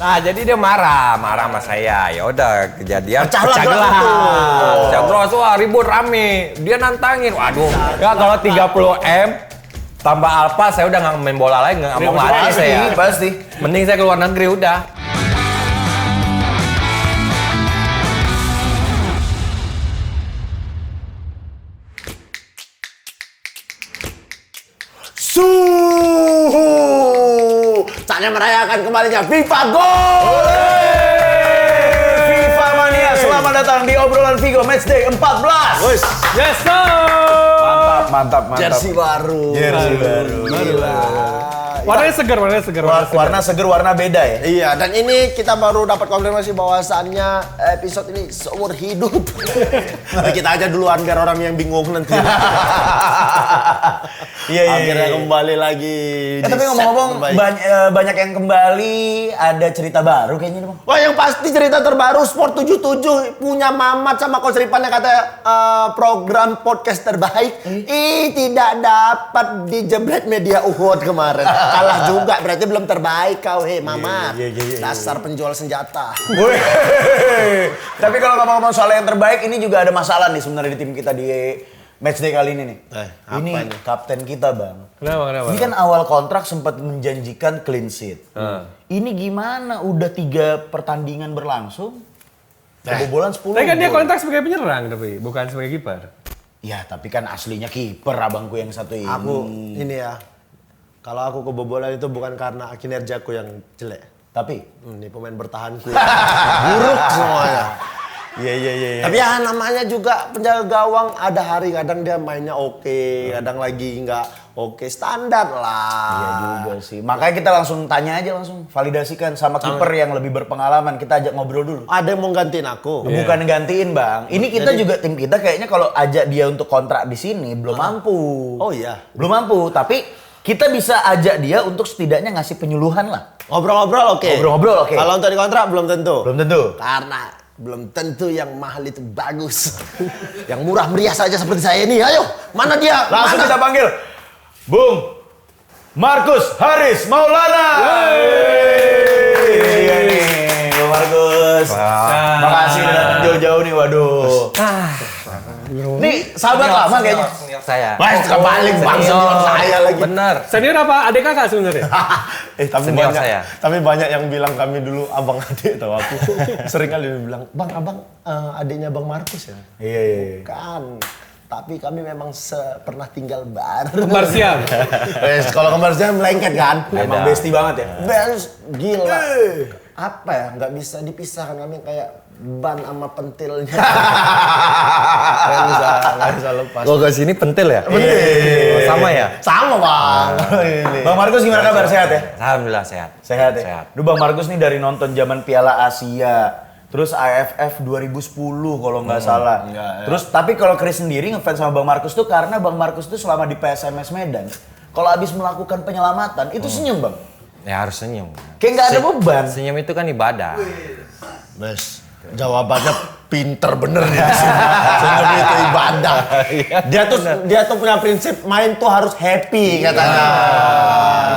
Nah, jadi dia marah sama saya. Ya udah, kejadian Pecah gelas. tuh. Pecah gelas, wah ribut rame. Dia nantangin. Waduh, ya kalau 30M tambah alpha saya udah nggak main bola lagi, nggak mau latih saya. Pasti. Mending saya keluar negeri udah. Saatnya merayakan kembalinya FIFA Gol. FIFA Mania, selamat datang di obrolan Vigo Matchday 14. Yes, go! Mantap. Jersey baru. Gila. Warnanya segar. Warna seger, warna beda ya. Iya, dan ini kita baru dapat konfirmasi bahwasannya episode ini seumur hidup. Tapi kita aja duluan biar orang yang bingung nanti. Iya. Akhirnya kembali lagi. Tapi ngomong-ngomong banyak yang kembali, ada cerita baru kayaknya nih, Bang. Wah, yang pasti cerita terbaru Sport 77 punya Mamat sama Coach Ripan yang kata program podcast terbaik. Tidak dapat dijebret media Uhud kemarin. Kalah juga, berarti belum terbaik kau, Mamat. Iya. Dasar penjual senjata. Tapi kalau ngomong-ngomong soal yang terbaik, ini juga ada masalah nih sebenarnya di tim kita di matchday kali ini nih. Apa Ini ini? kapten kita, Bang. Kenapa? Ini kan awal kontrak sempat menjanjikan clean sheet. Ini gimana? Udah 3 pertandingan berlangsung, kebobolan 10 Tapi kan dia gol. kontrak sebagai penyerang tapi bukan sebagai kiper. Ya, tapi kan aslinya kiper abangku yang satu ini. Aku ini ya. Kalau aku kebobolan itu bukan karena kinerjaku yang jelek. Tapi Ini pemain bertahanku. Buruk semuanya. Iya. Tapi ya namanya juga penjaga gawang, ada hari kadang dia mainnya oke, kadang lagi nggak oke, standar lah. Iya juga sih. Makanya kita langsung tanya aja, langsung validasikan sama kiper yang lebih berpengalaman. Kita ajak ngobrol dulu. Ada yang mau gantiin aku. Bukan gantiin, Bang. Ini kita juga tim kita kayaknya kalau ajak dia untuk kontrak di sini belum mampu. Oh iya. Belum mampu, tapi kita bisa ajak dia untuk setidaknya ngasih penyuluhan lah. Ngobrol-ngobrol oke. Ngobrol-ngobrol oke. Kalau untuk di kontrak belum tentu. Belum tentu. Karena belum tentu yang mahal itu bagus. Yang murah meriah saja seperti saya ini. Ayo, mana dia? Langsung Mana? kita panggil. Bung Markus Haris Maulana. Iya nih, Bung Markus. Makasih udah datang jauh-jauh nih, waduh. Nih sahabat lama kayaknya. Senior saya. Wah, kebalik bang senior saya lagi. Bener. Senior apa adik kakak sebenarnya? Tapi Senior banyak, saya. tapi banyak yang bilang kami dulu abang adik tahu aku. Sering kali bilang, "Bang, abang adiknya Bang Markus ya?" Iya. Kan. Tapi kami memang pernah tinggal bareng. Kembar siam. Kalau kembar siam melengket kan? Emang bestie banget ya. Best gila. Apa ya? Nggak bisa dipisahkan, kami kayak ban sama pentilnya. Nggak bisa lepas. Gua ke sini pentil ya? Pentil. Sama ya? Sama bang. Ini. Bang Markus gimana kabar? Sehat ya? Alhamdulillah sehat. Sehat ya? Sehat. Duh Bang Markus nih dari nonton zaman Piala Asia, terus AFF 2010 kalau nggak salah. ya. Terus tapi kalau Chris sendiri ngefans sama Bang Markus tuh karena Bang Markus tuh selama di PSMS Medan, kalau habis melakukan penyelamatan itu senyum Bang. Ya harus senyum. Kayak nggak ada beban. Senyum itu kan ibadah. Bes, jawabannya pinter bener nih. Senyum itu ibadah. Dia tuh punya prinsip main tuh harus happy katanya.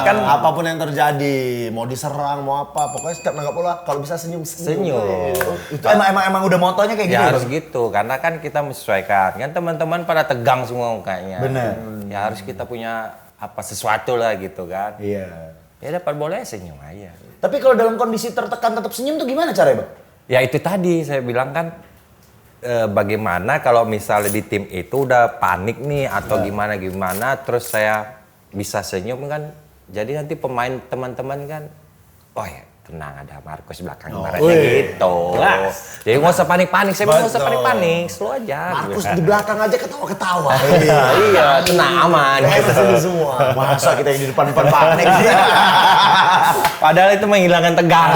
Kan apapun yang terjadi, mau diserang, mau apa, pokoknya setiap nangkap bola kalau bisa senyum. Senyum. Itu emang udah motonya kayak gitu. Ya ya, harus Bang? gitu, karena kan kita menyesuaikan. Kan teman-teman pada tegang semua mukanya. Bener. Ya harus kita punya apa sesuatu lah gitu kan. Iya. Ya dapat bola ya senyum aja. Tapi kalau dalam kondisi tertekan tetap senyum tuh gimana caranya Bang? Ya itu tadi saya bilang kan bagaimana kalau misalnya di tim itu udah panik nih atau gimana terus saya bisa senyum kan, jadi nanti pemain teman-teman kan, oh ya tenang ada Markus belakang ibaratnya gitu. Jadi nggak usah panik-panik, saya nggak usah panik-panik, slow aja. Markus di belakang aja ketawa-ketawa. Iya, tenang aman. Kita senyum semua. Masa kita yang di depan-depan panik sih? Padahal itu menghilangkan tegang.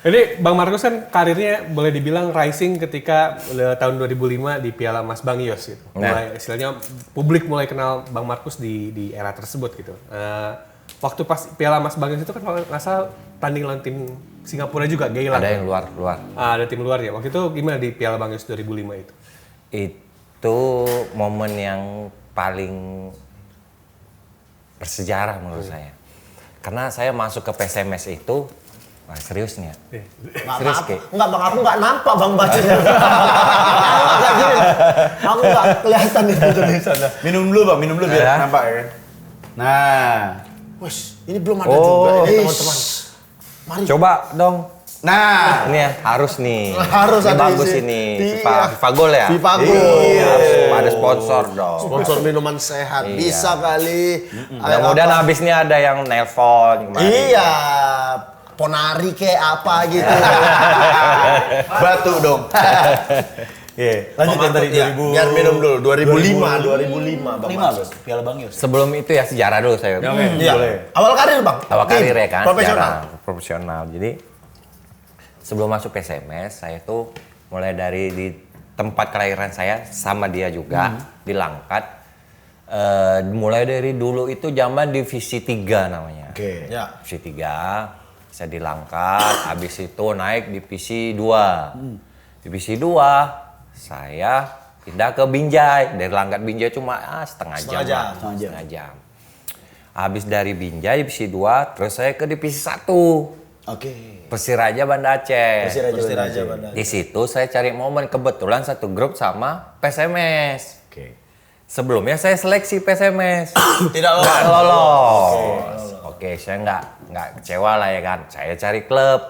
Jadi Bang Markus kan karirnya boleh dibilang rising ketika tahun 2005 di Piala Emas Bang Yos gitu. Mulai istilahnya publik mulai kenal Bang Markus di era tersebut gitu. Waktu pas Piala Emas Bang Yos itu kan kalau nggak salah tanding lawan tim Singapura juga, Geylang. Ada yang luar. Ada tim luar ya. Waktu itu gimana di Piala Bang Yos 2005 itu? Itu momen yang paling bersejarah menurut saya. Karena saya masuk ke PSMS itu, wah serius nih ya. Serius Ki. Enggak bang, aku nggak nampak bang bacanya. Nggak gini, aku nggak kelihatan itu tulisannya. Minum dulu bang, minum dulu biar Ya. nampak ya kan. Nah, Wes, ini belum ada juga ini teman-teman. Mari. Coba dong. nah, Ini ya, harus nih. Harus Ini ada bagus isi. ini. Iya. FIFA Gold ya? FIFA Gold. Iya, harus ada sponsor dong. Sponsor minuman sehat Iya. bisa kali. Mudah-mudahan Apa? habis ini ada yang nelpon kemarin. Iya, Ponari kayak apa gitu. batu dong. Iya, lanjut yang tadi Ya, 2000. biar minum dulu. 2005 Bang. 5 Markus. Piala Bang Yos. Sebelum itu ya sejarah dulu saya. Iya. Boleh. Awal karir Bang. Awal Tim, karir ya kan, Profesional. sejarah profesional. Jadi sebelum masuk PSMS saya tuh mulai dari di tempat kelahiran saya sama dia juga di Langkat. Mulai dari dulu itu zaman divisi 3 namanya. Oke. Ya. Divisi 3 saya di Langkat, habis itu naik divisi 2. Divisi 2 saya pindah ke Binjai. Dari Langkat Binjai cuma setengah jam. Setengah jam. lah. Setengah jam. Setengah jam. Habis dari Binjai divisi 2, terus saya ke divisi 1. Oke. Persiraja Banda Aceh. Persiraja Banda. Di situ saya cari momen, kebetulan satu grup sama PSMS. Oke. Sebelumnya saya seleksi PSMS. Tidak lolos. Nggak lolos. Oke, saya nggak kecewa lah ya kan. Saya cari klub.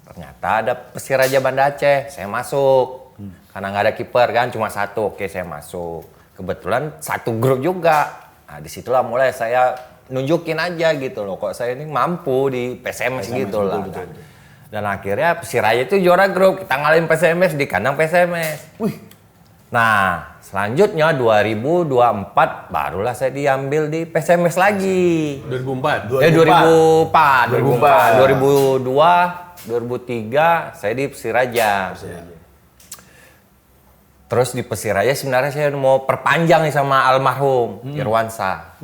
Ternyata ada Persiraja Banda Aceh. Saya masuk. Karena nggak ada kiper kan, cuma satu. Oke, saya masuk. Kebetulan satu grup juga. Nah, disitulah mulai saya nunjukin aja gitu loh. Kok saya ini mampu di PSMS gitu lah. Kan. Dan akhirnya Persiraja itu juara grup. Kita ngalahin PSMS di kandang PSMS. Nah, selanjutnya 2024 barulah saya diambil di PSMS lagi. 2004. 2004, 2002, 2003 saya di Persiraja. Terus di Persiraja sebenarnya saya mau perpanjang nih sama almarhum Irwansa.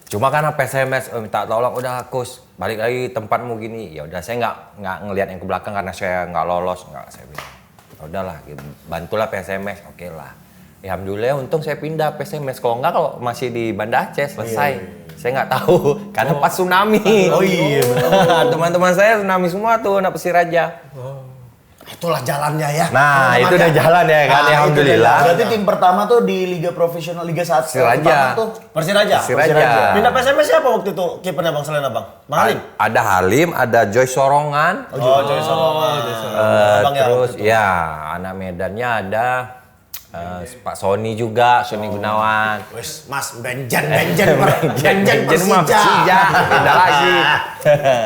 Cuma karena PSMS minta tolong, udah Kus balik lagi tempatmu gini. Ya udah saya nggak ngelihat yang ke belakang karena saya nggak lolos, nggak saya bilang. Ya udahlah, gitu. Bantulah PSMS, oke lah. Ya, alhamdulillah untung saya pindah PSMS. Kalau nggak, kalau masih di Banda Aceh selesai. Saya nggak tahu karena pas tsunami. Oh iya, benar. Teman-teman saya tsunami semua tuh anak Persiraja. Itulah jalannya ya. Nah, Teman-teman itu udah jalan ya kan, Nah, alhamdulillah. Berarti tim pertama tuh di Liga Profesional Liga 1 Persiraja. pertama tuh Persiraja. Persiraja. Pindah PSMS siapa waktu itu kipernya Bang selain Abang? Bang Halim. Ada Halim, ada Joy Sorongan. Oh, Joy Sorongan. Abang ya, Terus waktu itu. ya anak Medannya ada Pak Sony juga, Sony Gunawan. Wes, Mas, Benjen Mah Persija, beda lagi.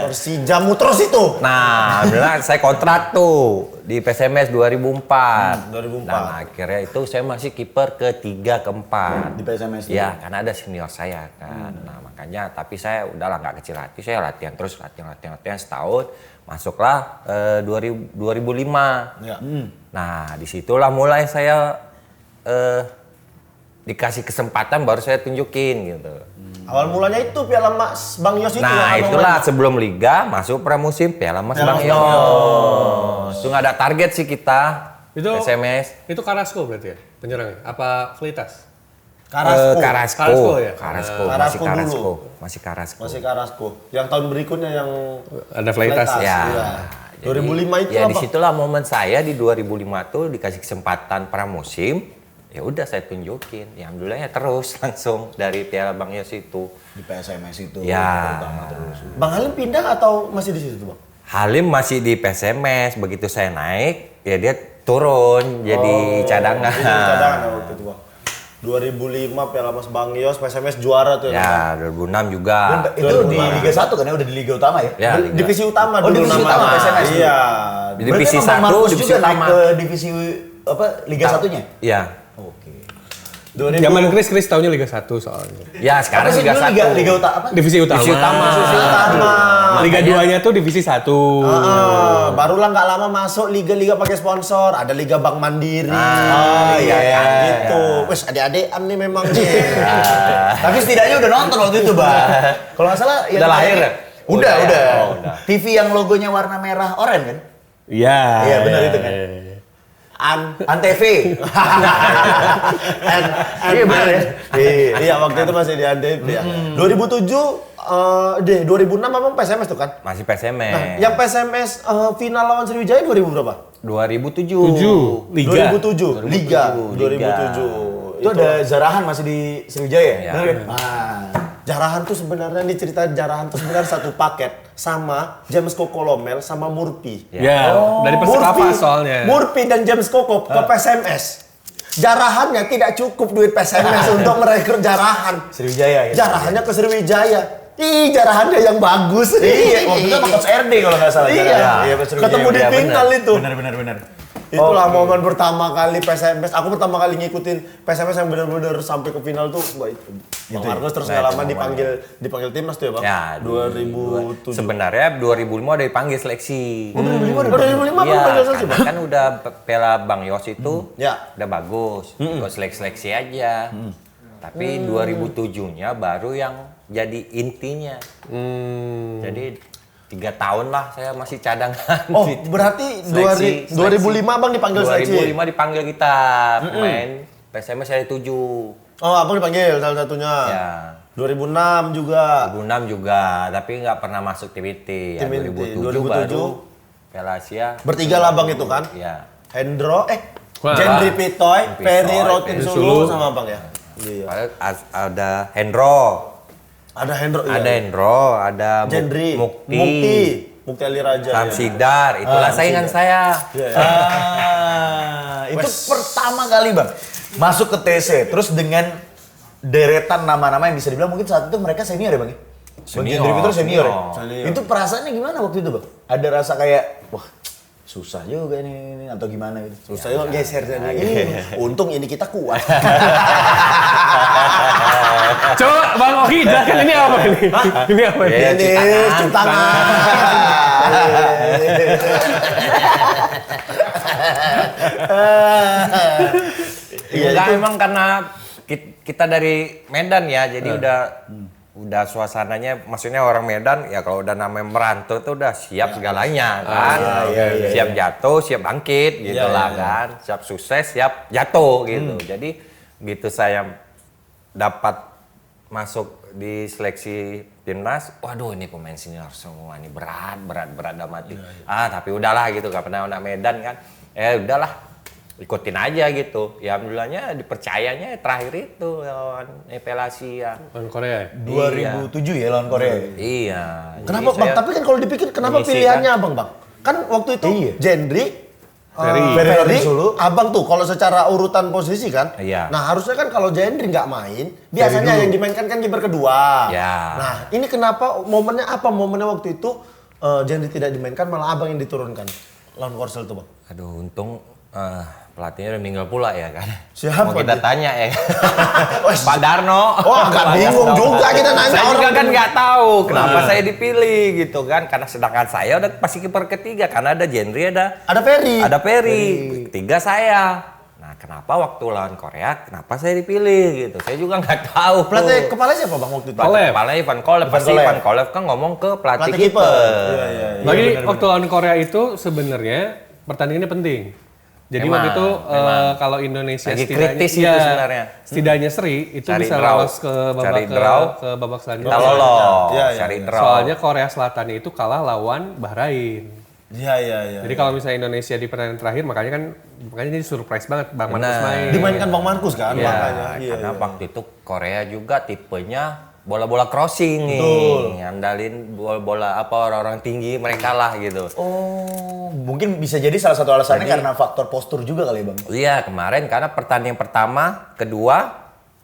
Persijamu terus itu. Nah, bilang saya kontrak tuh di PSMS 2004. 2004. Nah, akhirnya itu saya masih kiper ketiga keempat. di PSMS. Ya, karena ada senior saya kan. Nah, makanya tapi saya udahlah nggak kecil hati, saya latihan terus, latihan setahun. Masuklah 2005. Ya. Nah, disitulah mulai saya dikasih kesempatan baru saya tunjukin gitu. Awal mulanya itu Piala Mas Bang Yos itu. Nah, yang Abang itulah main. sebelum liga masuk pramusim Piala Mas Piala Bang Mas Bang Yos. Itu nggak ada target sih kita. Itu SMS. Itu Carrasco berarti ya penyerangnya? Apa Fleitas? Carrasco. Carrasco ya? Carrasco, Carrasco masih Carrasco, dulu. masih Carrasco. Masih Carrasco. Yang tahun berikutnya yang Ada Fleitas. Fleitas. Ya. Iya. 2005 itu ya apa? disitulah momen saya di 2005 tuh dikasih kesempatan pramusim. Ya udah saya tunjukin. Ya alhamdulillah ya terus langsung dari Piala Bang Yos itu. Di PSMS itu Ya. terutama terus. Bang Halim pindah atau masih di situ, Bang? Halim masih di PSMS, begitu saya naik, ya dia turun jadi cadangan. Jadi cadangan ya waktu itu, Bang. 2005 Piala Mas Bang Yos, PSMS juara tuh ya. Ya, 2006 juga. Itu di Liga 1 kan ya udah di Liga Utama ya? Ya, Bang. Divisi utama Oh, dulu divisi namanya. utama PSMS dulu. Iya. Di divisi Berarti emang Bang 1, Markus divisi juga naik utama. ke divisi apa Liga satunya? Iya. Oke. 2000 Zaman Chris taunya Liga 1 soalnya. Ya, sekarang Apa sih Liga dulu 1. Liga Utama apa? Divisi utama. Divisi utama. Divisi utama. Liga Makanya- 2-nya tuh divisi 1. barulah nggak lama masuk liga-liga pakai sponsor. Ada Liga Bank Mandiri. iya, kan, iya. gitu. Wes adik-adikan nih memang nih. Tapi setidaknya udah nonton waktu itu, Bang. Kalau nggak salah yang Udah lahir ya? Udah. Oh, udah. TV yang logonya warna merah oranye kan? Iya. Iya, benar itu kan. Antv. Iya benar ya. Iya waktu itu masih di Antv ya. 2007 deh 2006 memang PSMS tuh kan? Masih PSMS. Nah, yang PSMS final lawan Sriwijaya 2000 berapa? 7 2007. Liga. 2007. Liga. 2007. Itu ada Zarahan masih di Sriwijaya. Iya. Bener kan? Ah. Jarahan tuh sebenarnya diceritain Jarahan tuh sebenarnya satu paket sama James Kokolomel sama Murphy. Ya, dari Persikapa soalnya. Murphy dan James Koko ke PSMS. Jarahannya tidak cukup duit PSMS untuk merekrut Jarahan. Sriwijaya ya. Jarahannya ke Sriwijaya. Ih, Jarahannya yang bagus. Iya, waktu itu sama Coach RD kalau nggak salah. Iya. Jarahan. Iya, Sriwijaya. Ketemu di Iya, final itu. Benar. Itulah momen pertama kali PSMS. Aku pertama kali ngikutin PSMS yang benar-benar sampai ke final tuh. Wah, itu. Bang Markus terus nggak lama dipanggil timnas tuh ya, Bang? Ya, 2007. Sebenarnya 2005 udah dipanggil seleksi. 2005 Bang Iya, panggil seleksi, karena Bang? kan udah Piala Bang Yos itu Ya. udah bagus. Ikut seleksi aja. Tapi 2007-nya baru yang jadi intinya. Jadi 3 tahun lah saya masih cadangan. Oh, di berarti seleksi. 2005 Bang dipanggil seleksi? 2005 dipanggil kita pemain PSMS saya 7. Oh, Abang dipanggil salah satunya. Ya. 2006 juga. 2006 juga, tapi nggak pernah masuk tim inti. Ya, Tim inti. 2007 baru Piala Asia. Bertiga lah Bang itu kan? Iya. Hendro, Wah. Jendri Pitoy, Pitoy, Ferry Rotin Ferry Sulu Sulu. sama Bang ya? Iya. Ada Hendro, Ada Hendro, ada Hendro, ada Jendri, Mukti, Mukti Ali Raja. Samsidar, itulah saingan saya. Itu pertama kali Bang masuk ke TC, terus dengan deretan nama-nama yang bisa dibilang mungkin saat itu mereka senior ya Bang? Bang Senior, Jendri itu senior ya? senior. Itu perasaannya gimana waktu itu Bang? Ada rasa kayak, wah susah juga ini atau gimana gitu? Terus saya geser jadi. Untung ini kita kuat. Coba Bang Oki jelaskan ini apa ini? Ini apa ini? Ya, Ini citangan. cuci tangan. Iya, memang karena kita dari Medan ya, jadi udah suasananya, maksudnya orang Medan ya kalau udah namanya merantau tuh udah siap segalanya kan, siap jatuh, siap bangkit gitu lah kan, siap sukses, siap jatuh gitu. Jadi gitu saya dapat masuk di seleksi timnas, waduh ini pemain senior semua, ini berat dalam hati. Tapi udahlah gitu, gak pernah anak Medan kan, udahlah. Ikutin aja gitu. Ya alhamdulillahnya dipercayanya terakhir itu lawan Piala Asia. Lawan Korea. 2007 ya lawan Korea. Iya. Kenapa Jadi Bang? saya Tapi kan kalau dipikir kenapa mengisi, pilihannya Abang Bang? Kan waktu itu Iya. Jendri, Ferry. Ferry, Sulu. Abang tuh kalau secara urutan posisi kan. Iya. Nah harusnya kan kalau Jendri nggak main, biasanya yang dimainkan kan kiper kedua. Ya. Nah ini kenapa momennya apa? Momennya waktu itu Jendri tidak dimainkan, malah Abang yang diturunkan lawan Korsel tuh Bang. Aduh, untung pelatihnya udah meninggal pula ya kan. Siapa Mau kita dia? tanya ya. Pak Darno. Oh, agak bingung juga kita nanya Saya orang juga kan bingung. nggak tahu kenapa saya dipilih gitu kan. Karena sedangkan saya udah pasti kiper ketiga. Karena ada Jendri, ada Ferry. Ketiga saya. Nah, kenapa waktu lawan Korea, kenapa saya dipilih gitu? Saya juga nggak tahu. Pelatih kepala siapa Bang waktu itu? Kolev. Kepala Ivan Kolev. Pasti Kolev. Ivan Kolev kan ngomong ke pelatih Pelatih kiper. kiper. Iya. Bagi waktu lawan Korea itu sebenarnya pertandingannya penting. Jadi Memang, waktu itu memang. kalau Indonesia Lagi setidaknya kritis itu sebenarnya. setidaknya seri itu Cari bisa draw. lolos ke babak Cari draw. ke babak Kita selanjutnya. lolos, Iya, cari draw. Soalnya Korea Selatan itu kalah lawan Bahrain. Iya. Jadi kalau misalnya Indonesia di pertandingan terakhir makanya jadi surprise banget Bang Markus Benar. main. Dimainkan Bang Markus kan Iya, makanya. Iya. Karena waktu itu Korea juga tipenya bola-bola crossing nih. Andalin bola-bola apa orang-orang tinggi mereka lah gitu. Oh, mungkin bisa jadi salah satu alasannya karena faktor postur juga kali ya Bang. Iya, kemarin karena pertandingan pertama, kedua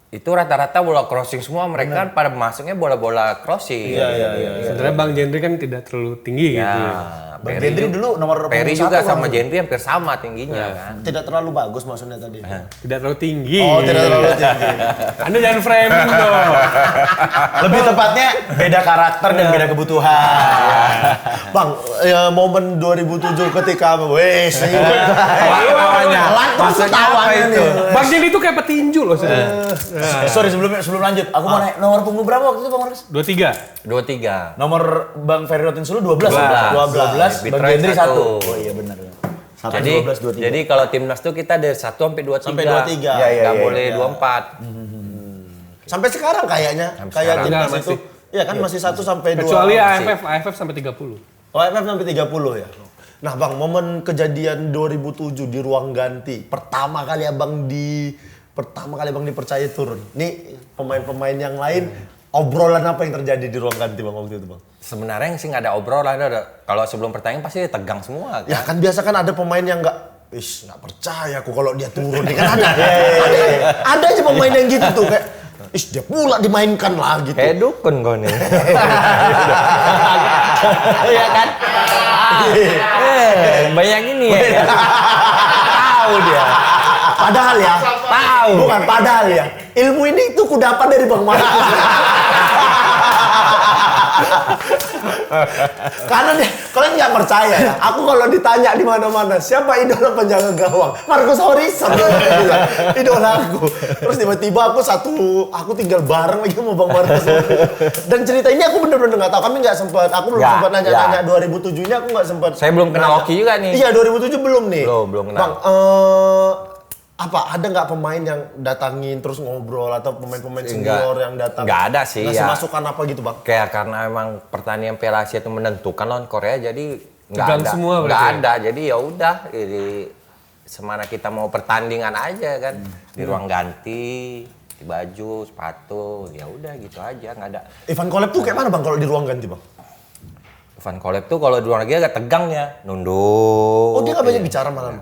itu rata-rata bola crossing semua, mereka kan pada masuknya bola-bola crossing. Iya. Sebenarnya Bang Jendri kan tidak terlalu tinggi gitu. Ya, Bang Jendri dulu nomor Perry punggung juga satu, sama Bang. Jendri hampir sama tingginya kan. Tidak terlalu bagus maksudnya tadi. Tidak terlalu tinggi. Oh, tidak terlalu tinggi. Anda jangan framing dong. Lebih tepatnya beda karakter dan beda kebutuhan. Bang, ya, momen 2007 ketika wes Tawanya. Maksudnya apa itu? Bang Jendri itu kayak petinju loh sebenarnya. Sorry sebelum lanjut, aku mau nanya nomor punggung berapa waktu itu Bang Markus? 23. 23. Nomor Bang Ferry Rotin Sulu 12. 12. 12. Bang Bitroid Jendri 1. satu. Oh iya benar. Satu, Jadi 12, 23. jadi kalau timnas tuh kita dari 1 sampai 23. Sampai 23. Nggak Iya, boleh iya. 24. Sampai sekarang kayaknya Sampai kayak sekarang. timnas Enggak, itu masih. Iya kan masih 1 sampai 2. Kecuali AFF sampai 30. Oh, AFF sampai 30 ya. Nah, Bang, momen kejadian 2007 di ruang ganti. Pertama kali Abang dipercaya turun. Nih, pemain-pemain yang lain obrolan apa yang terjadi di ruang ganti Bang waktu itu, Bang? Sebenarnya sih nggak ada obrolan, kalau sebelum pertandingan pasti tegang semua kan. Ya kan biasa kan ada pemain yang nggak percaya aku kalau dia turun. Ini kan ada. Ada aja pemain yang gitu tuh kayak dia pula dimainkan lah gitu. Kayak dukun kau nih. Iya kan? Banyak ini ya. Tahu dia. Padahal ya, Tahu. bukan padahal ya. Ilmu ini tuh kudapat dari Bang Markus. Karena kalian nggak percaya ya. Aku kalau ditanya di mana-mana, siapa idola penjaga gawang? Marcus Horizon. Idola aku. Terus tiba-tiba aku tinggal bareng lagi sama Bang Marcus. Dan cerita ini aku bener-bener nggak tahu. Kami nggak sempat. Aku belum sempat nanya-nanya 2007 ini. Aku nggak sempat. Saya belum kenal Oki juga nih. Iya 2007 belum nih. Belum kenal. Bang, ada nggak pemain yang datangin terus ngobrol atau pemain-pemain senior yang datang? Nggak ada sih. Ngasih Ya. masukan apa gitu Bang? Kayak karena emang pertandingan Piala Asia itu menentukan lawan Korea, jadi nggak Tegang ada. semua Nggak berarti ya? ada. Jadi ya udah. Jadi semana kita mau pertandingan aja kan di ruang ganti, di baju, sepatu, ya udah gitu aja, nggak ada. Ivan Kolev tuh kayak mana Bang kalau di ruang ganti Bang? Ivan Kolev tuh kalau di ruang lagi agak tegang ya, nunduk. Oh dia nggak banyak bicara malah?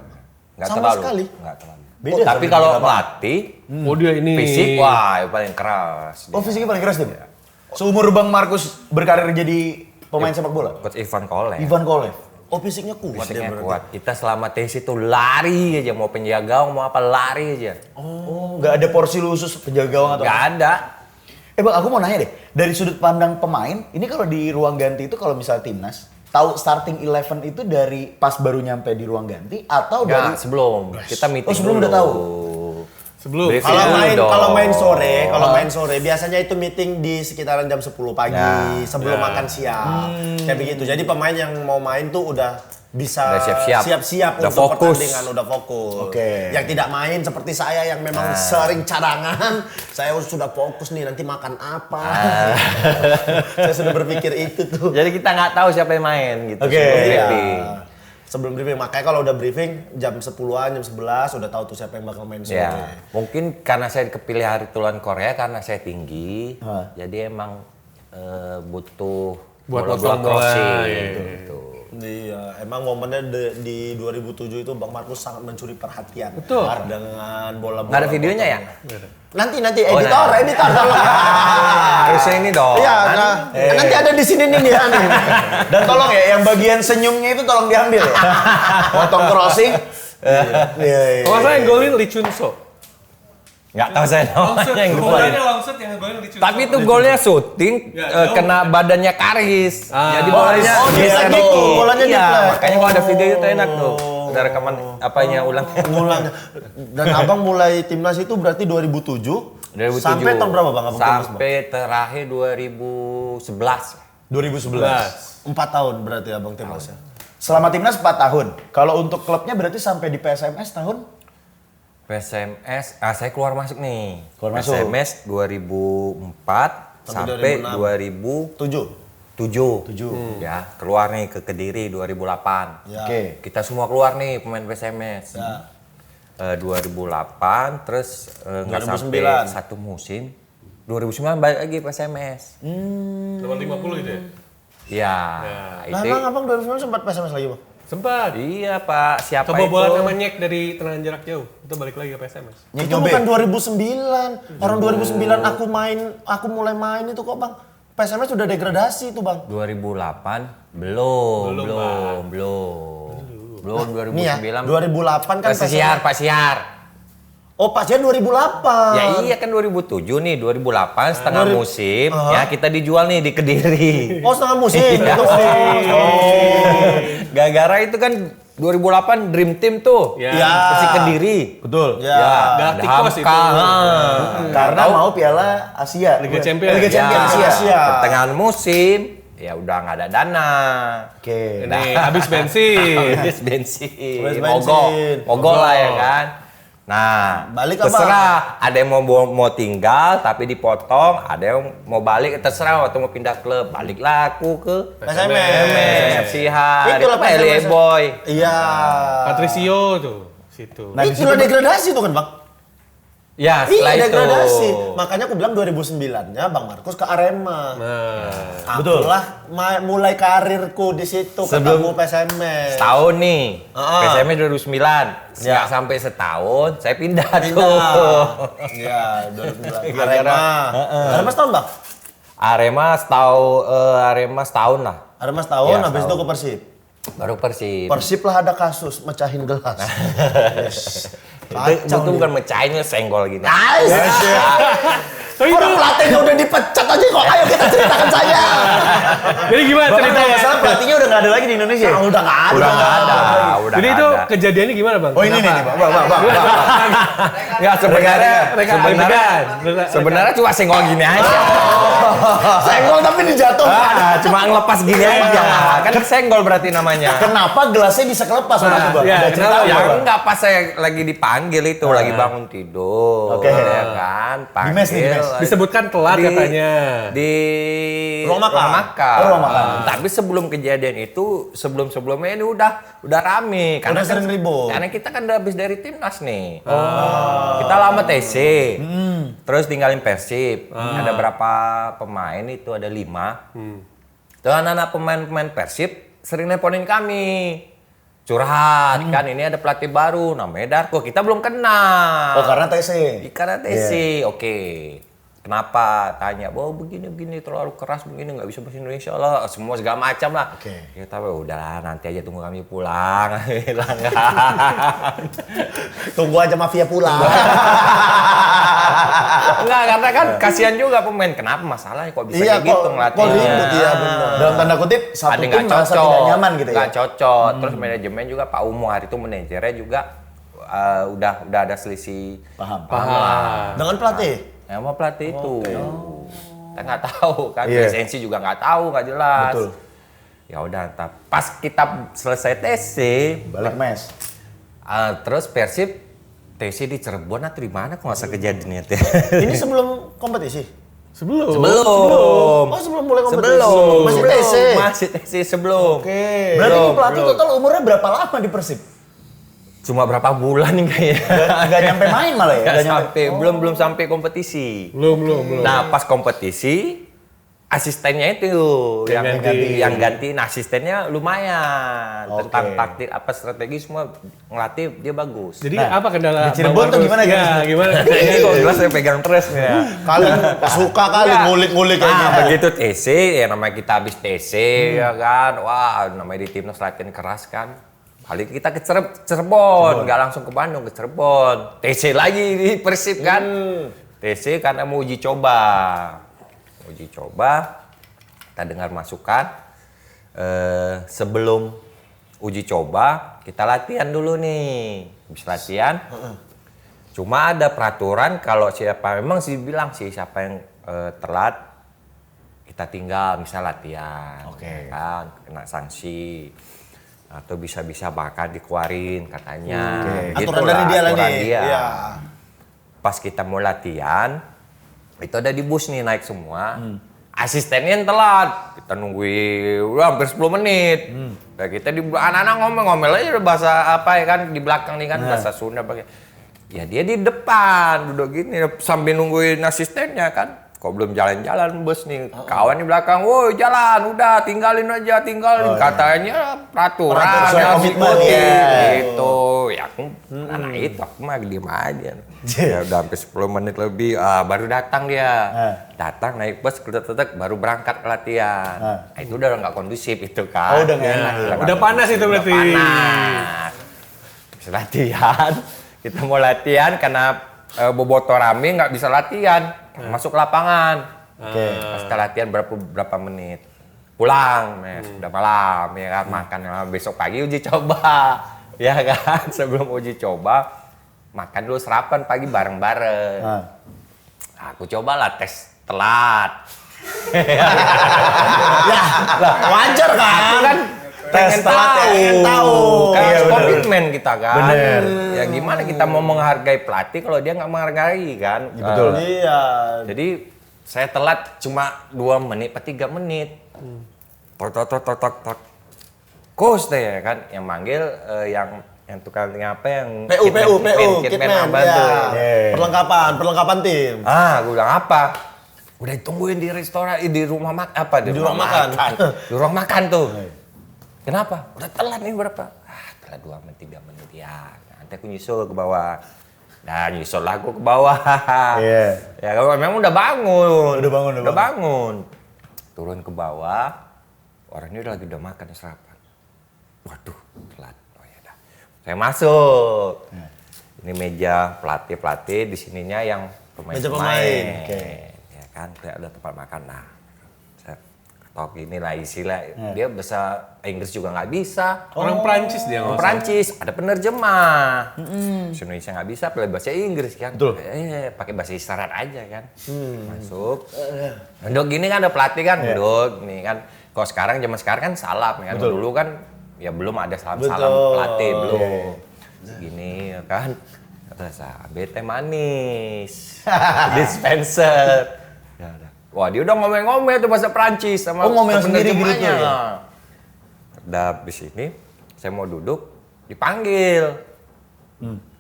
Nggak Sama terlalu. sekali? Nggak terlalu. Beda Tapi sama kalau kita, Bang. melatih, Oh dia ini. fisik, wah yang paling keras. Oh fisiknya paling keras dia? Seumur Bang Markus berkarir jadi pemain sepak bola? Coach Ivan Kolev. Ivan Kolev. Oh fisiknya kuat dia Fisiknya berarti. kuat. Kita selama tes itu lari aja, mau penjaga mau apa lari aja. Oh, nggak ada porsi khusus penjaga gawang atau Nggak ada. Bang, aku mau nanya deh, dari sudut pandang pemain, ini kalau di ruang ganti itu kalau misalnya timnas, tahu starting 11 itu dari pas baru nyampe di ruang ganti atau dari Nggak, sebelum. Kita meeting Oh, sebelum dulu. udah tahu? Sebelum. Briefing Kalau dulu main dong. kalau main sore biasanya itu meeting di sekitaran jam 10 pagi Ya. sebelum makan siang. Kayak begitu. Jadi pemain yang mau main tuh udah bisa Udah siap-siap. siap-siap Udah untuk fokus. pertandingan, udah fokus. Oke. Yang tidak main seperti saya yang memang sering cadangan, saya sudah fokus nih nanti makan apa. Saya sudah berpikir itu tuh. Jadi kita nggak tahu siapa yang main gitu. Oke. sebelum Iya. briefing. Sebelum briefing, makanya kalau udah briefing jam 10-an, jam 11 udah tahu tuh siapa yang bakal main sore. Ya, mungkin karena saya kepilih hari itu lawan Korea karena saya tinggi, jadi emang butuh Buat bola-bola potong bola, crossing iya. gitu. Iya, emang momennya di 2007 itu Bang Markus sangat mencuri perhatian. Betul. Dengan bola-bola. Nggak ada videonya ya? Nanti Oh, editor, nah. editor tolong. Harusnya ini dong. Iya, nah, nanti ada di sini nih dia nih. Dan tolong ya, yang bagian senyumnya itu tolong diambil ya. Potong crossing. Iya. Kalau saya yang golin Lee Chun So. Nggak tahu saya namanya yang golin. Golnya Longshot yang golin Lee Chun So. Tapi itu golnya syuting Ya, jauh. kena badannya Karis. Jadi bolanya bisa geser gitu, gitu. bolanya Iya, di-play. makanya kalau ada video itu enak tuh. Ada rekaman apanya ulang. Mulanya. Dan Abang mulai timnas itu berarti 2007. 2007. Sampai tahun berapa Bang Abang timnas, Bang? Sampai terakhir 2011. 2011. 4 tahun berarti Abang timnasnya. Selama timnas 4 tahun. Kalau untuk klubnya berarti sampai di PSMS tahun? PSMS, saya keluar masuk nih. Keluar masuk. PSMS 2004 sampai 2007. 7. Ya, keluar nih ke Kediri 2008. Ya. Oke. Kita semua keluar nih pemain PSMS. Ya. 2008 terus nggak 2009. sampai satu musim. 2009 balik lagi PSMS. 850 itu ya? Ya, Nah, itu. Bang Abang 2009 sempat PSMS lagi Bang? Sempat. Iya Pak, siapa Coba itu? bola nama Nyek dari tendangan jarak jauh. Itu balik lagi ke PSMS. Itu bukan 2009. Orang 2009 aku mulai main itu kok Bang. PSMS sudah degradasi itu Bang. 2008 belum 2009 Nih ya, 2008 kan Pak Siar, Pak Siar. Oh, Pak Siar 2008. Ya iya kan 2007 nih, 2008 setengah musim, ya kita dijual nih di Kediri. Oh, setengah musim. Iya. Gitu. Gara-gara itu kan 2008 Dream Team tuh. Ya. Persik Kediri. Betul. Ya. Ya, Galacticos ada itu. Hamka. Karena mau Piala Asia. Liga Champions. Liga Champions Ya, Asia. pertengahan musim, ya udah nggak ada dana. Oke. Ini habis bensin. Habis bensin. Habis bensin. Mogok lah ya kan. Nah, Balik apa? terserah. Ada yang mau tinggal tapi dipotong, ada yang mau balik terserah waktu mau pindah klub. Baliklah aku ke PSMS. Sihat. Itulah Itu LA PSMS. Boy. Iya. Patricio tuh situ. Nah, di situ Itulah degradasi tuh kan Bang? Ya, Iya setelah itu. degradasi. Makanya aku bilang 2009-nya Bang Markus ke Arema. Nah, Betul. Akulah mulai karirku di situ ketemu PSMS. Setahun nih. PSMS 2009. Ya. Nggak sampai setahun, saya pindah tuh. Pindah. Iya, 2009. Arema. Arema setahun Bang? Arema setahun lah. Arema setahun, Iya, habis itu setahun. ke Persib. Baru Persib. Persib lah ada kasus mecahin gelas. Yes. Itu bukan mecahinnya senggol gini. tapi itu, Orang pelatihnya udah dipecat aja kok. Ayo kita ceritakan saja. jadi gimana Bahkan kalau ceritanya? nggak salah pelatihnya udah nggak ada lagi di Indonesia. Nah, udah nggak ada. Udah nggak ada. Udah Jadi nggak itu ada. kejadiannya gimana bang? Oh ini nih, Bang. Nggak, Rekan. sebenarnya cuma senggol gini aja. Senggol tapi dijatuhkan. Cuma ngelepas gini aja. Kan senggol berarti namanya. Kenapa gelasnya bisa kelepas waktu itu, Bang? iya, Ada cerita kenapa? Ya Bang? enggak pas saya lagi dipanggil itu, lagi bangun tidur. Oke. Ya kan, Di mes nih, di mes. Disebutkan telat katanya. Di Ruang makan. Oh, ruang makan. Tapi sebelum kejadian itu, sebelumnya ini udah rame. Udah sering ribut. Karena kita kan udah habis dari timnas nih. Kita lama TC. Terus tinggalin Persib. Ada berapa pemain itu, ada 5. Tuh anak-anak pemain Persib sering nelponin kami. Curhat, kan ini ada pelatih baru namanya Darko. Kita belum kenal. Oh, karena TC. Karena TC, oke. Kenapa? Tanya, bahwa begini terlalu keras begini nggak bisa bahasa Indonesia lah, semua segala macam lah. Oke. Ya tapi udahlah nanti aja tunggu kami pulang. Bilang kan. Tunggu aja mafia pulang. Enggak, karena kan kasihan juga pemain. Kenapa masalahnya kok bisa Iya, kayak gitu kok ngelatihnya? ribut, iya benar. Dalam tanda kutip, satu Ada tim nggak merasa cocok, tidak nyaman gitu ya. nggak cocok. Terus manajemen juga Pak Umo hari itu manajernya juga udah ada selisih Paham. lah. Dengan pelatih. Ya sama pelatih itu. Kita nggak tahu kan, Iya. lisensi juga nggak tahu, nggak jelas. Betul. Ya udah, pas kita selesai TC, Balik mes. terus Persib TC di Cirebon atau di mana kok nggak usah kejadiannya teh. Ini sebelum kompetisi. Sebelum. Sebelum. Oh, sebelum mulai kompetisi. Sebelum. Masih Sebelum. TC. Masih TC sebelum. Oke. Berarti Belum, ini pelatih belum. total umurnya berapa lama di Persib? Cuma berapa bulan nih kayaknya. Nggak nyampe main malah ya? Nggak Nggak nyampe. sampai, belum sampai kompetisi. Belum. Nah, pas kompetisi asistennya itu yang gantiin asistennya lumayan. Oke. Tentang taktik apa strategi semua ngelatih dia bagus. Jadi Nah, apa kendala? di Cirebon Bang tuh Markus? gimana, Ya, guys? gimana? Ini kok jelas saya pegang terus nih ya. Kalian suka kali ngulik-ngulik kayak gitu. Begitu TC, ya namanya kita habis TC ya kan. Wah, namanya di timnas latihan keras kan. Balik kita ke Cirebon, nggak langsung ke Bandung, ke Cirebon. TC lagi di Persib kan. TC karena mau uji coba. Uji coba, kita dengar masukan. Sebelum uji coba, kita latihan dulu nih. Habis latihan, cuma ada peraturan kalau siapa, memang sih bilang sih siapa yang telat, kita tinggal misal latihan. Oke. Kan, kena sanksi. Atau bisa-bisa bahkan dikeluarin katanya. Aturan dari dia lah aturan nih. dia. Iya. Pas kita mau latihan, itu ada di bus nih naik semua. Asistennya yang telat. Kita nungguin udah hampir 10 menit. Nah, kita di anak-anak ngomel aja udah bahasa apa ya kan di belakang nih kan bahasa Sunda pakai. Ya dia di depan duduk gini sambil nungguin asistennya kan. Kok belum jalan-jalan bus nih. Kawan di belakang, "Woi, jalan, udah tinggalin aja, tinggalin." Katanya peraturan Peraturan harus komitmen, ikutin. ya. Gitu. Ya aku anak itu aku mah diem aja. Ya udah sampai 10 menit lebih baru datang dia. Datang naik bus kedetek baru berangkat ke latihan. Nah, itu udah nggak kondusif itu kan. Oh, udah nggak enak. Udah panas itu berarti. Udah panas. Habis latihan, kita mau latihan karena boboto rame nggak bisa latihan. Masuk ke lapangan. Oke. Pas kita latihan berapa menit. Pulang, Mes. Udah malam ya kan, makan. Besok pagi uji coba. Ya kan, sebelum uji coba makan dulu sarapan pagi bareng-bareng. Aku cobalah tes telat. Ya, lah wajar kan? Aku kan Tes pengen telat ya, tahu. pengen tahu. Kan Iya, benar, komitmen kita kan. Bener. Ya gimana kita mau menghargai pelatih kalau dia nggak menghargai kan. Betul. Iya. Jadi saya telat cuma 2 menit atau 3 menit. Tok. Coach deh ya kan yang manggil yang tukang apa yang PU, kitman kitman, apa tuh. ya. Perlengkapan tim. Gue bilang apa? Udah ditungguin di restoran, di rumah makan Di ruang makan. Di ruang makan tuh. Kenapa? Udah telat nih berapa? Telat 2 menit, 3 menit ya. Nanti aku nyusul ke bawah. Dan nyusul lah aku ke bawah. Iya. Ya kalau memang udah bangun. Udah bangun. Turun ke bawah. Orangnya udah makan sarapan. Waduh, telat. Oh ya dah. Saya masuk. Ini meja pelatih di sininya yang Meja pemain. pemain. Oke. Ya kan, kayak ada tempat makan. Nah, saya ketok inilah istilah. Dia bahasa Inggris juga nggak bisa. Orang Prancis dia Orang nggak usah. Prancis, ada penerjemah. Bahasa Indonesia nggak bisa, pilih bahasa Inggris kan. Betul. Pakai bahasa isyarat aja kan. Masuk. Duduk gini kan ada pelatih kan, duduk nih kan. Kalau zaman sekarang kan salam kan. Betul. Dulu kan ya belum ada salam Betul. pelatih belum. Iya. Gini ya kan. Kata saya, teh manis. Dispenser. Ya udah. Wah, dia udah ngomel-ngomel tuh bahasa Prancis sama ngomel sendiri gitu penerjemahnya. ya? Udah habis ini, saya mau duduk, dipanggil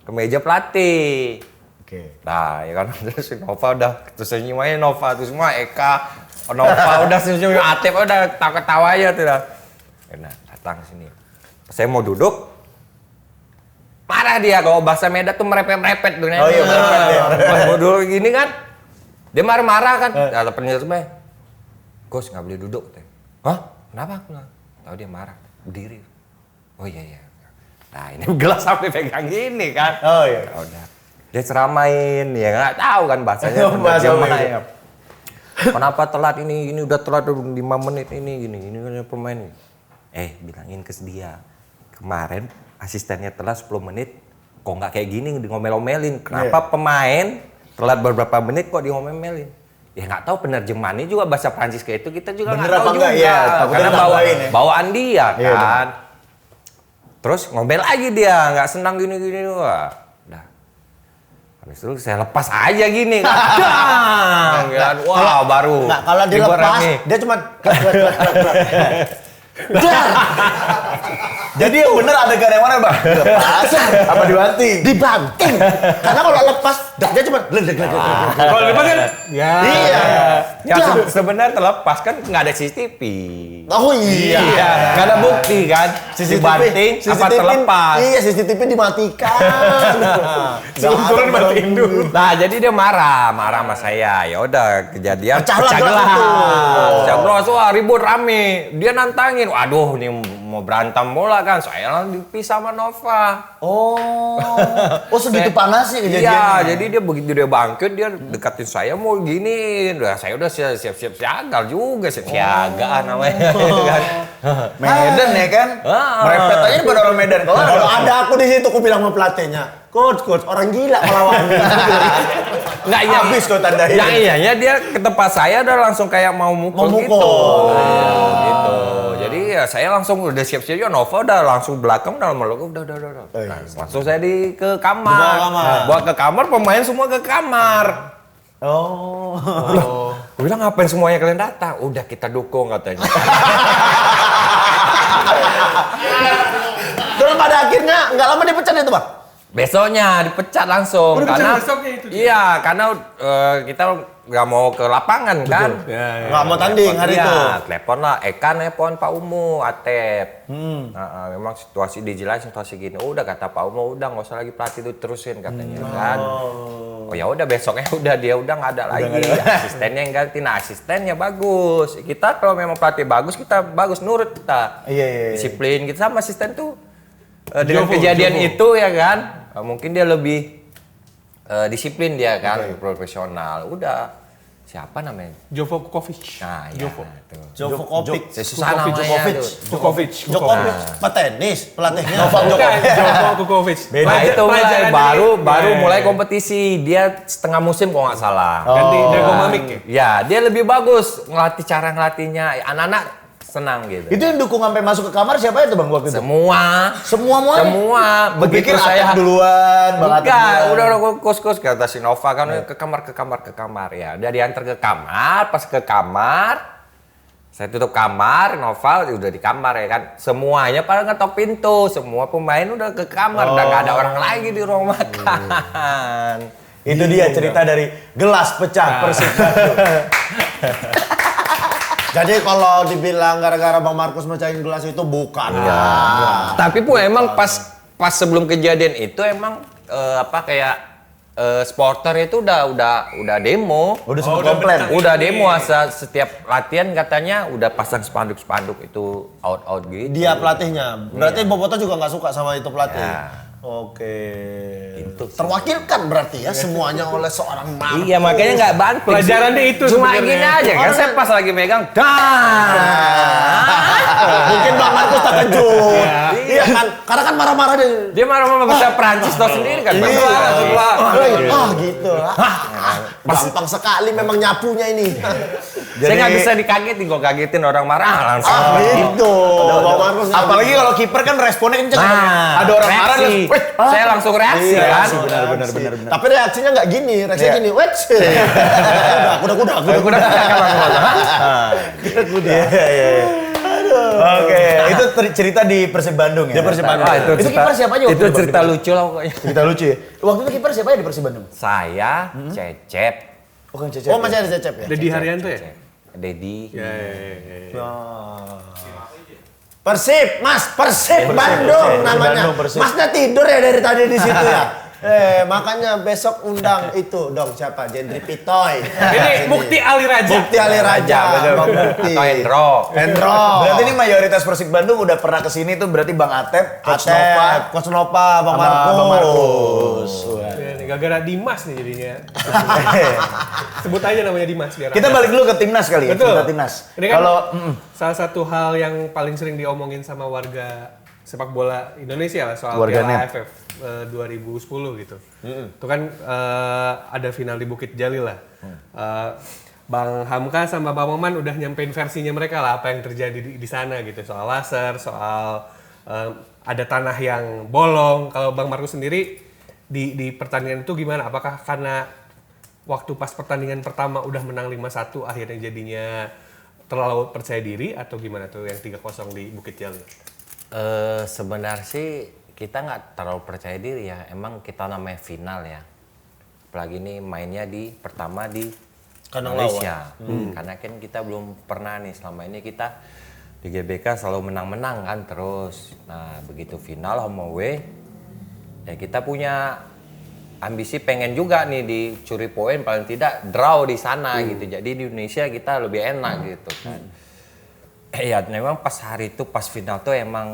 ke meja pelatih. Oke. Nah, ya kan terus si Nova udah tersenyum Nova terus semua Eka, Nova udah senyum, Atep udah ketawa aja tuh dah. Nah, datang sini. Saya mau duduk, marah dia kalau bahasa Medan tuh merepet-merepet tuh. Oh iya, merepet dia. Pas mau duduk gini kan, dia marah-marah kan. Kata penyelenggara, Coach nggak boleh duduk. Hah? Kenapa? Aku bilang, tahu dia marah, berdiri. Oh iya. Nah ini gelas sampai pegang gini kan. Oh iya. Ya udah. Dia ceramain, ya nggak tahu kan bahasanya. Bahasa penerjemah Medan. ya. Kenapa telat ini udah telat 5 menit ini kan pemain. Bilangin ke dia. Kemarin asistennya telat 10 menit, kok nggak kayak gini ngomel-omelin. Kenapa pemain telat beberapa menit kok ngomel-omelin? Ya nggak tahu penerjemahannya juga bahasa Prancis kayak itu kita juga nggak Bener tahu apa juga. enggak, ya, takutnya Karena ditambahin ya. bawaan dia Iya, kan. Terus ngomel lagi dia, nggak senang gini-gini. Wah, udah. Habis itu saya lepas aja gini. Dang, kan. Wah, baru. Nggak, kalau Ini gua dilepas, rame. dia cuma Dar. Jadi yang bener adegan yang mana bang? Dilepas apa dibanting? Dibanting. Karena kalau lepas, dia cuma ledek. Kalau di depan kan, ya. Iya. Ya sebenarnya terlepas kan nggak ada CCTV. Oh iya. Nggak ada bukti kan. Dibanting apa terlepas. Iya, CCTV dimatikan. Turun matiin dulu. Nah jadi dia marah sama saya. Ya udah kejadian Pecahlah pecah gelas itu. Pecah gelas, wah ribut rame. Dia nantangin, waduh nih mau berantem bola kan. Saya langsung dipisah sama Nova. Oh segitu panasnya Iya, kejadiannya. jadi dia begitu dia bangkit dia dekatin saya mau gini. Udah saya udah siap-siap siaga juga siaga namanya. Kan. Medan ya kan? Merepet aja pada orang Medan. Kalau ada aku di situ, aku bilang sama pelatihnya, coach, orang gila melawan. Nggak iya. Habis kau tandain. Yang iyanya dia ke tempat saya udah langsung kayak mau mukul Mau gitu. mukul. Gitu. Jadi ya saya langsung udah siap-siap ya Nova udah langsung belakang udah meluk udah. Nah, langsung saya ke kamar. Dibawa ke kamar. Bawa ke kamar, pemain semua ke kamar. Oh. Gue bilang ngapain semuanya kalian datang? Udah kita dukung katanya. Terus pada akhirnya nggak lama dipecat itu bang? Besoknya dipecat langsung Dipecat karena besoknya itu? Iya, karena kita nggak mau ke lapangan kan. Ya. Nggak mau tanding hari itu. Telepon lah, Eka nelpon Pak Umu, Atep. Memang situasi dijelasin situasi gini. Udah kata Pak Umu, udah nggak usah lagi pelatih itu terusin katanya kan. Oh ya udah besoknya udah dia udah nggak ada lagi. Asistennya yang ganti. Nah asistennya bagus. Kita kalau memang pelatih bagus kita bagus nurut kita. Iya. Disiplin kita sama asisten tuh dengan Jovo, kejadian Jovo. itu ya kan. Mungkin dia lebih disiplin dia kan, profesional. Udah siapa namanya? Jovo Kukovic. Nah, Jovo. Djokovic. Susah namanya tuh. Kukovic. Djokovic, petenis, pelatihnya. Bukan, Jovo Kukovic. Nah itu mulai Pelajaran baru dari- mulai kompetisi. Dia setengah musim kalau nggak salah. Ganti Dago Mamik ya? Ya dia lebih bagus ngelatih cara ngelatihnya. Anak-anak senang gitu. Itu yang dukung sampai masuk ke kamar siapa itu Bang waktu itu? Semua. Semua. Begitu Pikir saya Atep duluan, Bang Atep Enggak, duluan. udah kos kata si Nova kan ke kamar ya. Dia diantar ke kamar, pas ke kamar saya tutup kamar, Nova udah di kamar ya kan. Semuanya pada ngetok pintu, semua pemain udah ke kamar, udah nggak ada orang lagi di ruang makan. Itu dia cerita dari gelas pecah Persib Bandung. Jadi kalau dibilang gara-gara Bang Markus mecahin gelas itu bukan. Tapi pun emang pas sebelum kejadian itu emang supporter itu udah demo. Udah sempat komplain. Udah demo setiap latihan katanya udah pasang spanduk itu out gitu. Dia pelatihnya. Berarti Boboto juga nggak suka sama itu pelatih. Ya. Oke. Itu sih. Terwakilkan berarti ya semuanya oleh seorang Markus. Iya makanya nggak banting. Pelajarannya itu Cuma sebenarnya. gini aja kan saya pas lagi megang Mungkin Bang Markus terkejut. Iya kan, karena kan marah-marah dia marah-marah bahasa Prancis tau sendiri kan. Gitu. Gampang sekali memang nyapunya ini. Saya nggak bisa dikagetin, kok kagetin orang marah langsung. Gitu. Bang Markus nggak Apalagi kalau kiper kan responnya kenceng. Nah, Ada orang marah reaksi. terus, Saya langsung reaksi Iya, kan. benar. Tapi reaksinya nggak gini, reaksinya Iya. gini, wets. Kuda. Iya. Oke, itu cerita di Persib Bandung ya. Di Persib Bandung. Ah, Itu kiper siapa aja waktu Itu Bang, cerita di Persib? lucu lah pokoknya. Cerita lucu ya. Waktu itu kiper siapa ya di Persib Bandung? Saya, Cecep, Oh, kan Cecep. Oh, masih ada Cecep ya? Dedi Haryanto ya? Dedi. Ya. Persib Bandung namanya. Bandung, Persib. Masnya tidur ya dari tadi di situ ya. Makanya besok undang itu dong siapa? Jendri Pitoy. Ini Mukti Ali Raja. Bukti Ali Raja, Bang Bukti. Atau Endro. Endro. Berarti ini mayoritas Persib Bandung udah pernah kesini tuh berarti Bang Atep, Coach Nova, Coach Nova, Bang sama Markus. Bang Markus. Ya, nih, gara-gara Dimas nih jadinya. Sebut aja namanya Dimas biar Kita balik dulu ke timnas kali ya, Betul. cerita timnas. Ini kan Kalau salah satu hal yang paling sering diomongin sama warga sepak bola Indonesia lah soal Warganet. Piala AFF 2010 gitu. Itu kan ada final di Bukit Jalil lah. Bang Hamka sama Bang Maman udah nyampein versinya mereka lah apa yang terjadi di sana gitu. Soal laser, soal ada tanah yang bolong. Kalau Bang Markus sendiri di pertandingan itu gimana? Apakah karena waktu pas pertandingan pertama udah menang 5-1 akhirnya jadinya terlalu percaya diri atau gimana tuh yang 3-0 di Bukit Jalil? Sebenarnya sih kita nggak terlalu percaya diri ya. Emang kita namanya final ya. Apalagi ini mainnya pertama di Kandang Malaysia. Karena kan kita belum pernah nih selama ini kita di GBK selalu menang-menang kan terus. Nah begitu final home away ya kita punya ambisi pengen juga nih dicuri poin paling tidak draw di sana gitu. Jadi di Indonesia kita lebih enak gitu kan. Ya memang pas hari itu pas final tuh emang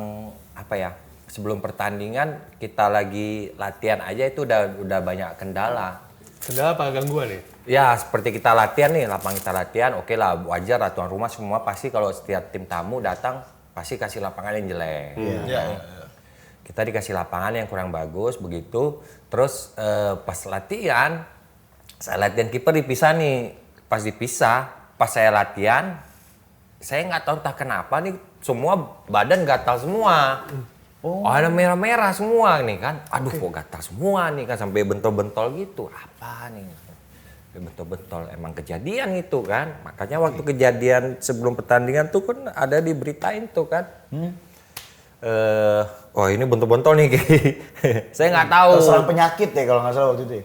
apa ya sebelum pertandingan kita lagi latihan aja itu udah banyak kendala. Kendala apa gangguan nih? Ya seperti kita latihan nih lapang kita latihan oke lah wajar lah tuan rumah semua pasti kalau setiap tim tamu datang pasti kasih lapangan yang jelek. Iya. Kita dikasih lapangan yang kurang bagus begitu terus pas latihan saya latihan kiper dipisah nih pas saya latihan saya nggak tahu entah kenapa nih semua badan gatal semua. Oh, ada merah-merah semua nih kan. Aduh kok gatal semua nih kan sampai bentol-bentol gitu. Apa nih? Sampai bentol-bentol emang kejadian itu kan. Makanya waktu kejadian sebelum pertandingan tuh kan ada diberitain tuh kan. Oh ini bentol-bentol nih. Saya nggak tahu. serang penyakit ya kalau nggak salah waktu itu ya.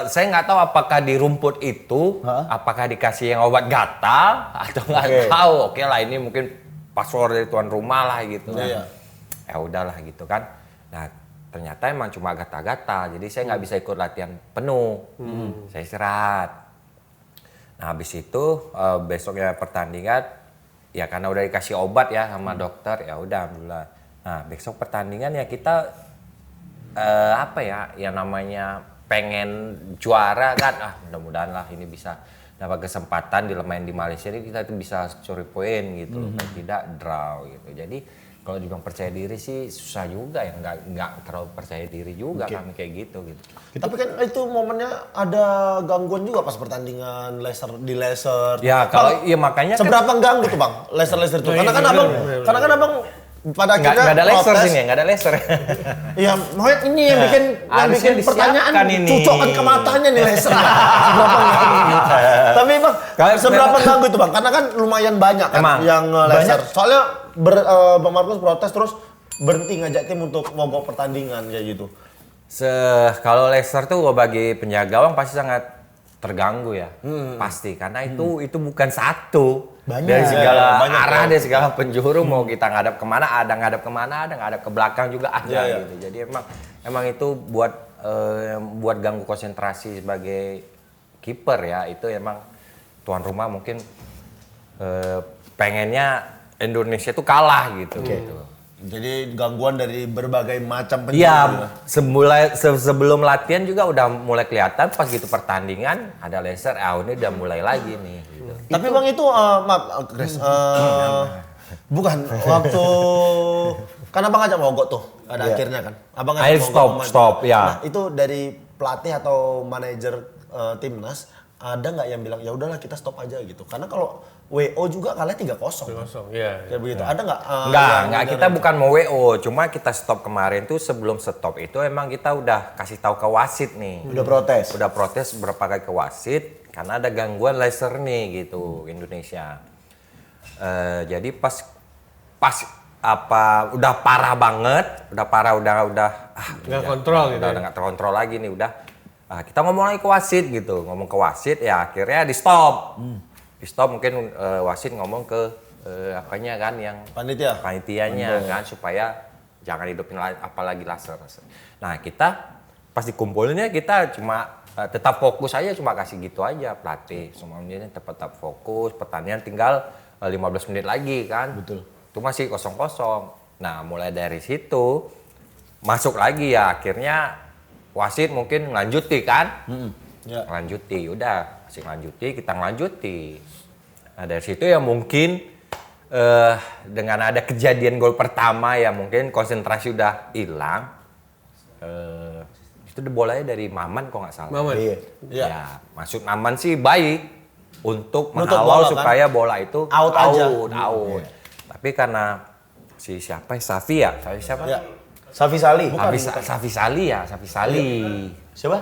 Saya nggak tahu apakah di rumput itu, apakah dikasih yang obat gatal atau nggak tahu. Oke lah ini mungkin password dari tuan rumah lah gitu. Iya. Ya udahlah gitu kan. Nah ternyata emang cuma gatal-gatal. Jadi saya nggak bisa ikut latihan penuh. Saya istirahat. Nah habis itu besoknya pertandingan, ya karena udah dikasih obat ya sama dokter, ya udah alhamdulillah. Nah besok pertandingan ya kita apa ya yang namanya pengen juara kan mudah-mudahan lah ini bisa dapat kesempatan di main di Malaysia ini kita tuh bisa curi poin gitu loh, tidak draw gitu. Jadi Kalau dibilang percaya diri sih susah juga ya, nggak terlalu percaya diri juga kami kayak gitu. Tapi kan itu momennya ada gangguan juga pas pertandingan di laser. Ya kalau iya makanya seberapa ganggu tuh bang laser itu? Karena kan abang pada akhirnya nggak ada laser protes. sini, nggak ada laser. Iya, makanya ini yang bikin harusnya pertanyaan disiapkan ini. cucokan ke matanya nih laser. Seberapa ganggu? Tapi bang, seberapa ganggu itu bang? Karena kan lumayan banyak kan Emang, yang laser. Soalnya Bang Markus protes terus berhenti ngajak tim untuk mogok pertandingan kayak gitu. Kalau laser tuh bagi penjaga gawang pasti sangat terganggu ya, pasti karena itu bukan satu. Banyak. Dari segala Banyak, arah, dari segala penjuru mau kita ngadap kemana, ada ngadap ke belakang juga ada gitu. Jadi emang itu buat ganggu konsentrasi sebagai kiper ya, itu emang tuan rumah mungkin pengennya Indonesia itu kalah gitu. Jadi gangguan dari berbagai macam penjuru. Iya, sebelum latihan juga udah mulai kelihatan, pas gitu pertandingan ada laser, ini udah mulai lagi nih. Gitu. Tapi bang itu maaf Chris, bukan waktu kan abang ngajak mogok tuh ada akhirnya kan. Abang ngajak mogok. Stop ya. Nah, itu dari pelatih atau manajer timnas ada nggak yang bilang ya udahlah kita stop aja gitu. Karena kalau WO juga kalah 3-0. 3-0, iya. Kayak begitu. Ada nggak? Enggak, kita bukan mau WO, cuma kita stop kemarin tuh sebelum stop itu emang kita udah kasih tahu ke wasit nih. Udah protes. Udah protes berapa kali ke wasit karena ada gangguan laser nih gitu Indonesia. Jadi pas udah parah banget, udah Nggak kontrol gitu udah ya? nggak terkontrol lagi nih udah. Kita ngomong lagi ke wasit gitu, ngomong ke wasit ya akhirnya di stop. Di stop mungkin wasit ngomong ke apanya kan yang panitianya kan supaya jangan hidupin apalagi laser. Nah kita pas dikumpulinnya kita cuma tetap fokus aja, cuma kasih gitu aja pelatih semuanya tetap fokus, pertandingan tinggal 15 menit lagi kan. Betul. Itu masih 0-0. Nah mulai dari situ masuk lagi ya akhirnya wasit mungkin lanjuti kan. Lanjuti, udah masih lanjuti, kita lanjuti. Nah dari situ ya mungkin dengan ada kejadian gol pertama ya mungkin konsentrasi udah hilang. Itu bolanya dari Maman kok nggak salah. Maman. Iya. Ya maksud Maman sih baik untuk Nutup mengawal bola, supaya bola itu out aja. Tapi karena si siapa ya, Safi ya? Siapa? Ya. Safi Salih. Safi Sali ya, Safi Sali. Siapa?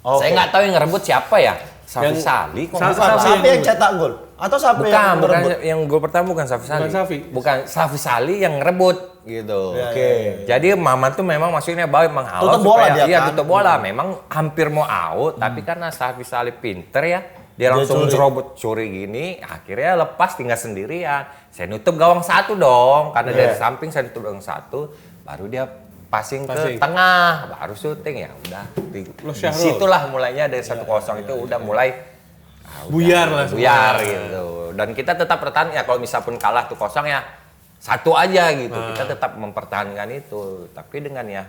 Saya nggak tahu yang ngerebut siapa ya. Safi Sali kok Bukan Safi yang cetak gol atau Safi yang bukan merebut? yang gol pertama bukan Safi Sali. Bukan Safi. Bukan Safi Sali yang ngerebut gitu. Oke. Jadi Maman tuh memang maksudnya baik mengawal Tutup bola supaya dia kan? tutup bola. Memang hampir mau out, tapi karena Safi Sali pinter ya, dia langsung curi. cerobot curi gini, akhirnya lepas tinggal sendirian. Saya nutup gawang satu dong, karena dari samping saya nutup gawang satu, baru dia passing ke tengah, baru syuting ya udah. Di situlah mulainya dari 1-0 itu udah mulai Buyar lah semua. buyar gitu. Dan kita tetap bertahan ya kalau misal pun kalah tuh 0 ya satu aja gitu. Kita tetap mempertahankan itu. Tapi dengan ya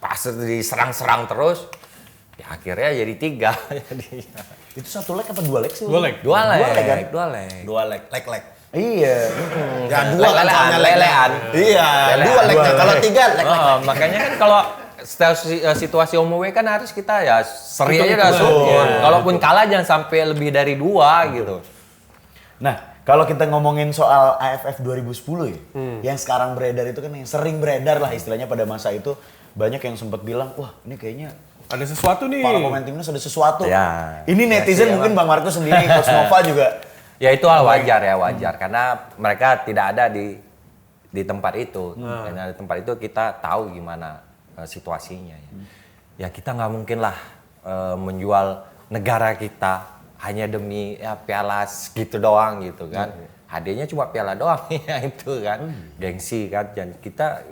pas diserang-serang terus ya akhirnya jadi 3 jadinya. Itu 1 leg apa 2 leg sih? 2 leg. 2 leg. kan? 2 leg. 2 leg. Iya. Ya 2 kan soalnya lelean. Iya, 2 legnya. Kalau 3 leg. Makanya kan kalau situasi home away kan harus kita ya seri aja dah syukur. Kalaupun kalah jangan sampai lebih dari 2 gitu. Nah, kalau kita ngomongin soal AFF 2010 ya, yang sekarang beredar itu kan yang sering beredar lah istilahnya pada masa itu, banyak yang sempat bilang, wah ini kayaknya Ada sesuatu nih. para pemain timnas ada sesuatu. Ya. Ini netizen Ya, mungkin Bang Markus sendiri, Coach Nova juga. Ya itu hal wajar ya, wajar. Karena mereka tidak ada di tempat itu. Karena di tempat itu kita tahu gimana situasinya. Ya kita nggak mungkin lah menjual negara kita hanya demi ya piala gitu doang gitu kan. Hadiahnya cuma piala doang ya itu kan. Gengsi kan. Dan kita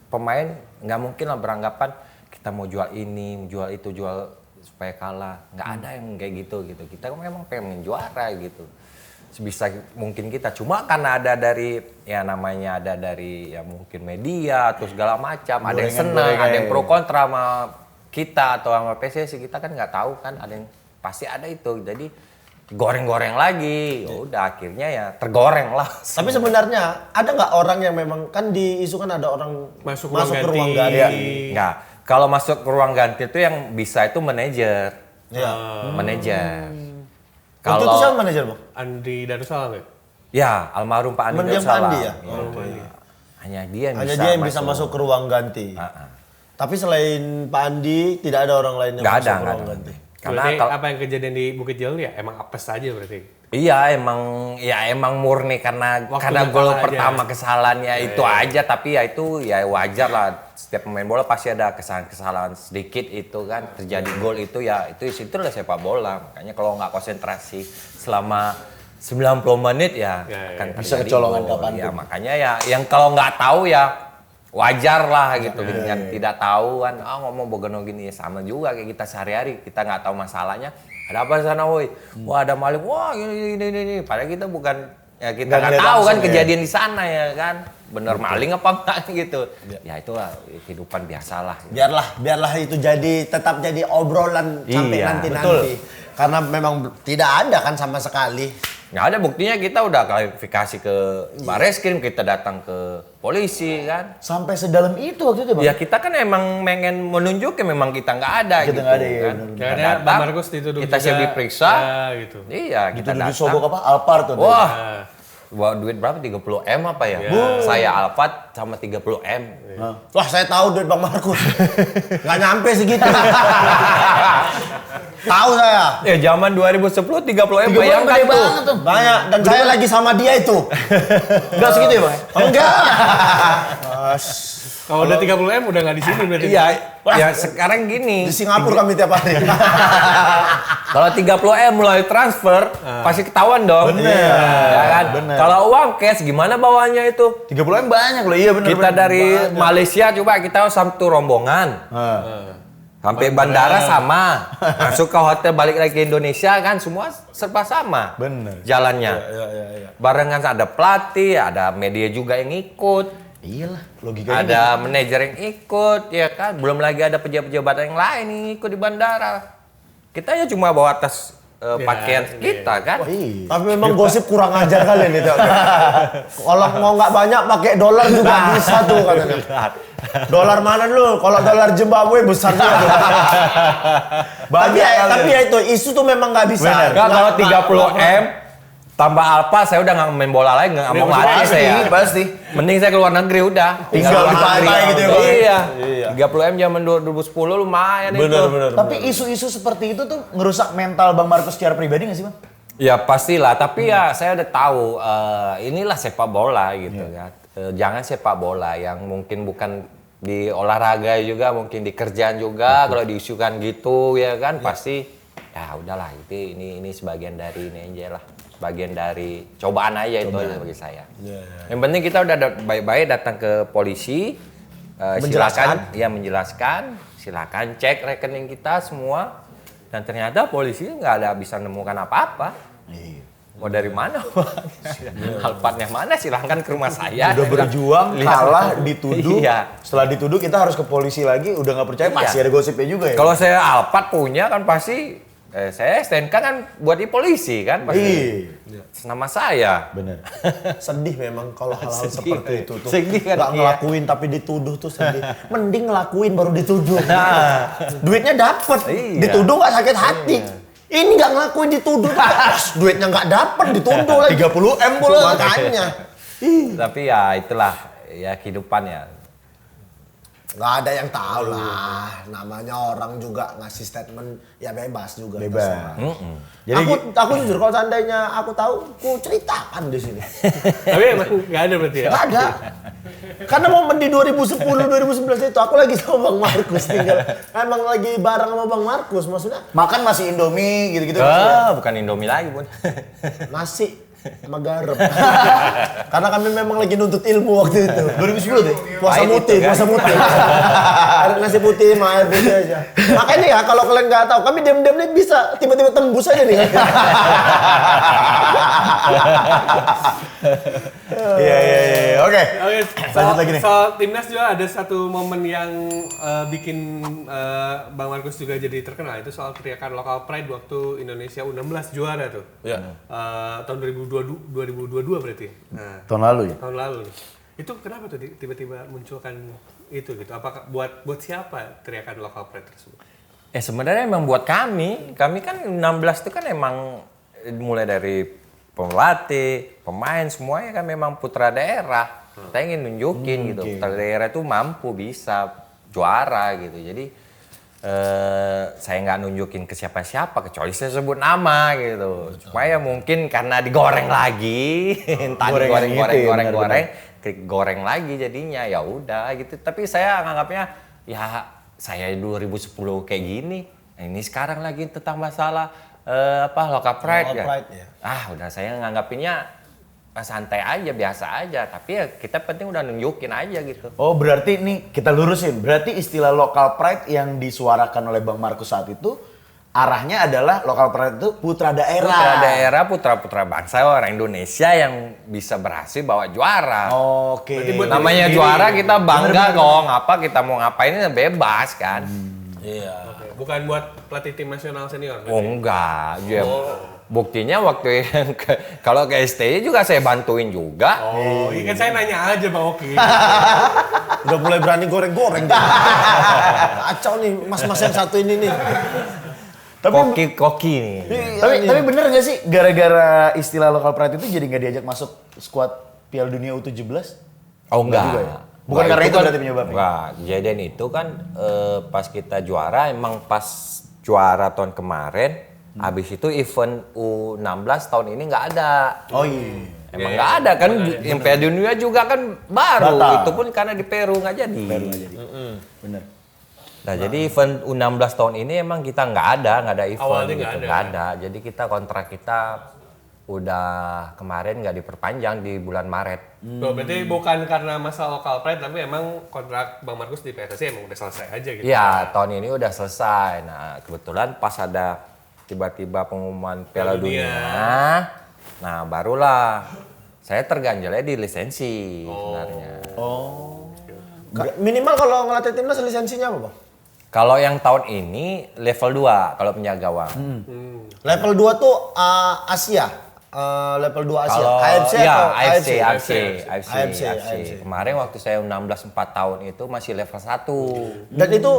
pemain nggak mungkin lah beranggapan kita mau jual ini, jual itu, jual supaya kalah. Nggak ada yang kayak gitu. Kita memang pengen juara gitu. Sebisa mungkin kita. Cuma karena ada dari ya namanya ada dari ya mungkin media atau segala macam. Ada yang senang, ada yang pro kontra sama kita atau sama PSSI. Kita kan nggak tahu kan. Ada yang pasti ada itu. Jadi goreng-goreng lagi. Udah akhirnya ya tergoreng lah. Tapi sebenarnya ada nggak orang yang memang kan diisu kan ada orang Masuk ke ruang ganti. ganti. Nggak, kalau masuk ke ruang ganti itu yang bisa itu manajer. Iya. Manajer. Waktu itu siapa manajer, Bang? Andi Darussalam ya? Ya, almarhum Pak Andi Mendiang Darussalam. Pak Andi ya? Iya. Hanya dia yang Hanya bisa dia yang bisa masuk ke ruang ganti. Ah. Tapi selain Pak Andi tidak ada orang lain yang Nggak masuk ada, ke nggak ruang ada. ganti. Karena Berarti kalau apa yang kejadian di Bukit Jalil ya emang apes aja berarti? iya emang murni karena Waktunya gol kalah aja. pertama kesalahannya itu aja, tapi ya itu ya wajar lah, setiap pemain bola pasti ada kesalahan sedikit itu kan, terjadi gol itu ya itu itulah sepak bola. Makanya kalau nggak konsentrasi selama 90 menit ya akan Bisa terjadi kecolongan gol. kapan Ya pun. makanya ya yang kalau nggak tahu ya wajar lah gitu, yang tidak tahu kan ngomong begini gini sama juga kayak kita sehari-hari, kita nggak tahu masalahnya. Ada apa di sana, woi? Wah, ada maling. Wah, ini. Padahal kita bukan ya kita Nggak nggak lihat tahu kan langsung, ya. kejadian di sana ya kan. Bener maling apa enggak gitu. Ya itulah kehidupan biasalah. Biarlah itu tetap jadi obrolan sampai Iya, nanti. Karena memang tidak ada kan sama sekali. Nggak ada buktinya, kita udah klarifikasi ke Barreskrim, kita datang ke polisi kan. Sampai sedalam itu waktu itu, Bang? Ya kita kan emang pengen menunjukkan memang kita nggak ada Kita gitu nggak ada, ya, kan. benar-benar. Kita Karena datang, Bang Markus dituduh kita siap juga, diperiksa. ya, gitu. Iya, kita Dituduh datang. disogok apa? Alphard tuh. Wah, bawa duit berapa? 30 M apa ya? Saya Alphard sama 30 M. Wah, saya tahu duit Bang Markus. Nggak nyampe segitu. Tahu saya. Ya zaman 2010 30 M 30 bayangkan gede tuh. banget tuh. Banyak dan saya lagi sama dia itu. Enggak segitu ya, Bang? Enggak. Kalau udah 30 M udah nggak di sini berarti. Iya, ya sekarang gini. Di Singapura kami tiap hari. Kalau 30 M mulai transfer, pasti ketahuan dong. Bener. Ya kan? Bener. Kalau uang cash gimana bawanya itu? 30 M banyak loh, iya bener. Kita dari Malaysia coba kita satu rombongan. Sampai bandara sama. Masuk ke hotel balik lagi ke Indonesia kan semua serba sama. Bener. Jalannya. Iya. Barengan ada pelatih, ada media juga yang ikut. Iyalah, logikanya. Ada manajer yang ikut, ya kan? Belum lagi ada pejabat-pejabat yang lain yang ikut di bandara. Kita ya cuma bawa tas pakaian kita kan. Iya. Tapi memang gosip kurang ajar kalian itu. Kalau mau nggak banyak pakai dolar juga bisa tuh katanya. Dolar mana dulu? Kalau dolar Zimbabwe besar juga tuh. Tapi ya itu isu tuh memang nggak bisa. Enggak, kalau 30 M tambah Alpha saya udah nggak main bola lagi, nggak mau latih saya. Pasti. Mending saya keluar negeri udah. Tinggal Keluar di pantai negeri. gitu ya, Bang? Iya. 30 M zaman 2010 lumayan itu. Bener. Tapi isu-isu seperti itu tuh ngerusak mental Bang Markus secara pribadi nggak sih, Bang? Ya pastilah, tapi ya saya udah tahu inilah sepak bola gitu kan. Jangan sepak bola yang mungkin bukan di olahraga juga, mungkin di kerjaan juga. Kalau diisukan gitu ya kan pasti ya udahlah itu ini sebagian dari ini aja lah. Bagian dari cobaan aja itu aja bagi saya. Yang penting kita udah baik-baik datang ke polisi, menjelaskan, silakan cek rekening kita semua, dan ternyata polisi nggak ada bisa nemukan apa-apa. Mau dari mana? Alphardnya mana? Silahkan ke rumah saya. Udah berjuang, kalah, dituduh. Iya. Setelah dituduh kita harus ke polisi lagi, udah nggak percaya, masih ada gosipnya juga ya. Kalau saya Alphard punya kan pasti saya STNK kan buat di polisi kan pasti. Nama saya. Bener. Sedih memang kalau hal-hal Sedih. seperti itu tuh. Sedih kan, Nggak iya. ngelakuin tapi dituduh tuh sedih. Mending ngelakuin baru dituduh. Duitnya dapet, Iya. dituduh nggak sakit hati. Ini nggak ngelakuin dituduh, duitnya nggak dapet dituduh lagi. 30 M pula. Makanya. Tapi ya itulah ya kehidupan ya. Nggak ada yang tahu lah. Namanya orang juga ngasih statement ya bebas juga. Bebas. terserah. Jadi Aku jujur kalau seandainya aku tahu, aku ceritakan di sini. Tapi emang nggak ada berarti ya? Nggak ada. Karena momen di 2010, 2011 itu aku lagi sama Bang Markus tinggal. Emang lagi bareng sama Bang Markus maksudnya makan masih Indomie gitu-gitu. Bukan Indomie lagi pun. nasi sama garam. Karena kami memang lagi nuntut ilmu waktu itu. 2010 deh. Puasa Pahit putih, itu kan. puasa putih. Air nasi putih sama air putih aja. Makanya ya kalau kalian nggak tahu, kami diam-diam nih bisa tiba-tiba tembus aja nih. Iya. Oke. Lanjut lagi nih. Soal timnas juga ada satu momen yang bikin Bang Markus juga jadi terkenal, itu soal teriakan local pride waktu Indonesia U16 juara tuh. Iya. Tahun 2022 berarti. Nah, Tahun lalu ya? tahun lalu nih. Itu kenapa tuh tiba-tiba munculkan itu gitu? Apakah buat siapa teriakan local pride tersebut? Sebenarnya emang buat kami kan 16 itu kan emang mulai dari pelatih, pemain semuanya kan memang putra daerah. Kita ingin nunjukin gitu, putra daerah itu mampu bisa juara gitu. Jadi saya nggak nunjukin ke siapa-siapa kecuali saya sebut nama gitu. Supaya mungkin karena digoreng lagi, entah digoreng lagi jadinya ya udah gitu. Tapi saya nganggapnya ya saya 2010 kayak gini. Nah, ini sekarang lagi tentang masalah local pride ya. Udah saya nganggapinnya santai aja, biasa aja. Tapi ya kita penting udah nunjukin aja gitu. Oh berarti ini kita lurusin. Berarti istilah local pride yang disuarakan oleh Bang Markus saat itu arahnya adalah local pride itu putra daerah. Putra daerah, putra-putra bangsa orang Indonesia yang bisa berhasil bawa juara. Oke. Namanya juara kita bangga kok. Ngapa kita mau ngapain bebas kan. Iya. Oke, bukan buat pelatih tim nasional senior. Oh enggak. Buktinya waktu yang kalau ke STI juga saya bantuin juga. Oh, iya kan saya nanya aja Bang Oki. Udah mulai berani goreng-goreng dia. Kacau nih mas-mas yang satu ini nih. Koki nih. Tapi bener gak sih gara-gara istilah local pride itu jadi nggak diajak masuk skuad Piala Dunia U17? Oh enggak. juga ya? Bukan karena itu berarti penyebabnya? Enggak, kejadian itu kan pas kita juara, emang pas juara tahun kemarin, habis itu event U16 tahun ini nggak ada. Oh iya. Emang nggak ada kan, yang Piala Dunia juga kan baru, Batal. itu pun karena di Peru nggak jadi. Bener. Nah jadi event U16 tahun ini emang kita nggak ada event Awalnya gitu, nggak ada. Jadi kita kontrak kita udah kemarin nggak diperpanjang di bulan Maret. Loh, berarti bukan karena masalah local pride, tapi emang kontrak Bang Markus di PSSI emang udah selesai aja gitu. Iya, tahun ini udah selesai. Nah, kebetulan pas ada tiba-tiba pengumuman Piala Dunia. Nah, barulah saya terganjalnya di lisensi sebenarnya. Minimal kalau ngelatih timnas lisensinya apa, Bang? Kalau yang tahun ini level 2 kalau penjaga gawang. Level 2 tuh Asia. Level 2 Asia. Kalau AFC iya, atau AFC. AFC. Kemarin waktu saya 16 4 tahun itu masih level 1. Dan itu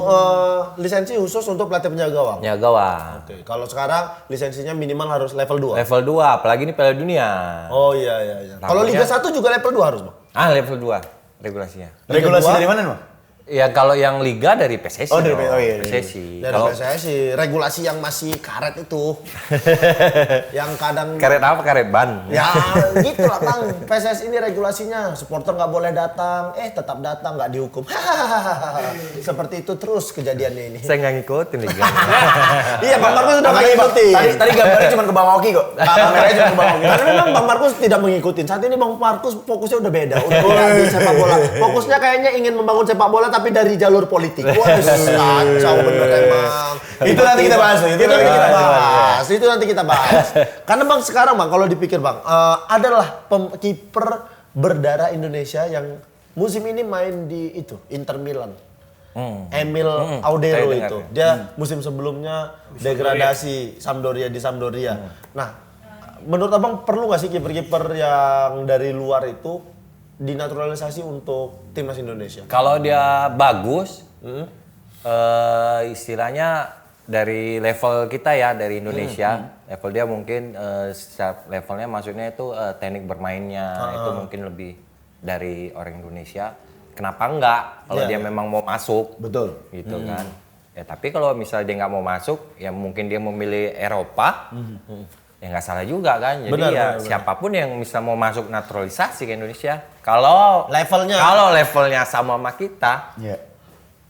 lisensi khusus untuk pelatih penjaga gawang. Penjaga gawang. Oke, kalau sekarang lisensinya minimal harus level 2. Level 2, apalagi ini Piala Dunia. Oh iya. Kalau Liga 1 juga level 2 harus, Bang. Level 2 regulasinya. Regulasi Liga 2? dari mana Bang? Ya kalau yang liga dari PSSI. Oh, dari dong. iya. PSSI. Dari Kalau PSSI, regulasi yang masih karet itu. Yang kadang karet apa? Karet ban. ya gitu lah Bang, PSSI ini regulasinya supporter nggak boleh datang, tetap datang nggak dihukum. Seperti itu terus kejadiannya ini. Saya nggak ngikutin liga. Iya Bang Markus sudah mengikuti. Tadi gambarnya cuma ke Bang Oki kok. Kameranya cuma ke Bang Oki. Karena memang Bang Markus tidak mengikuti. Saat ini Bang Markus fokusnya udah beda, udah beda di sepak bola. Fokusnya kayaknya ingin membangun sepak bola tapi dari jalur politik. Waduh, kacau bener emang. Itu nanti kita bahas. Itu nanti kita bahas. Karena Bang sekarang Bang kalau dipikir Bang, adalah kiper berdarah Indonesia yang musim ini main di itu Inter Milan. Emil Audero saya itu. dengar. Dia musim sebelumnya degradasi di Sampdoria. Nah, menurut Abang perlu nggak sih kiper-kiper yang dari luar itu dinaturalisasi untuk timnas Indonesia? Kalau dia bagus, istilahnya dari level kita ya, dari Indonesia, level dia mungkin levelnya maksudnya itu teknik bermainnya itu mungkin lebih dari orang Indonesia. Kenapa enggak? Kalau dia memang mau masuk, Betul. gitu kan. Ya tapi kalau misalnya dia nggak mau masuk, ya mungkin dia memilih Eropa. Ya nggak salah juga kan, jadi Benar. siapapun yang bisa mau masuk naturalisasi ke Indonesia, kalau levelnya sama kita, Iya.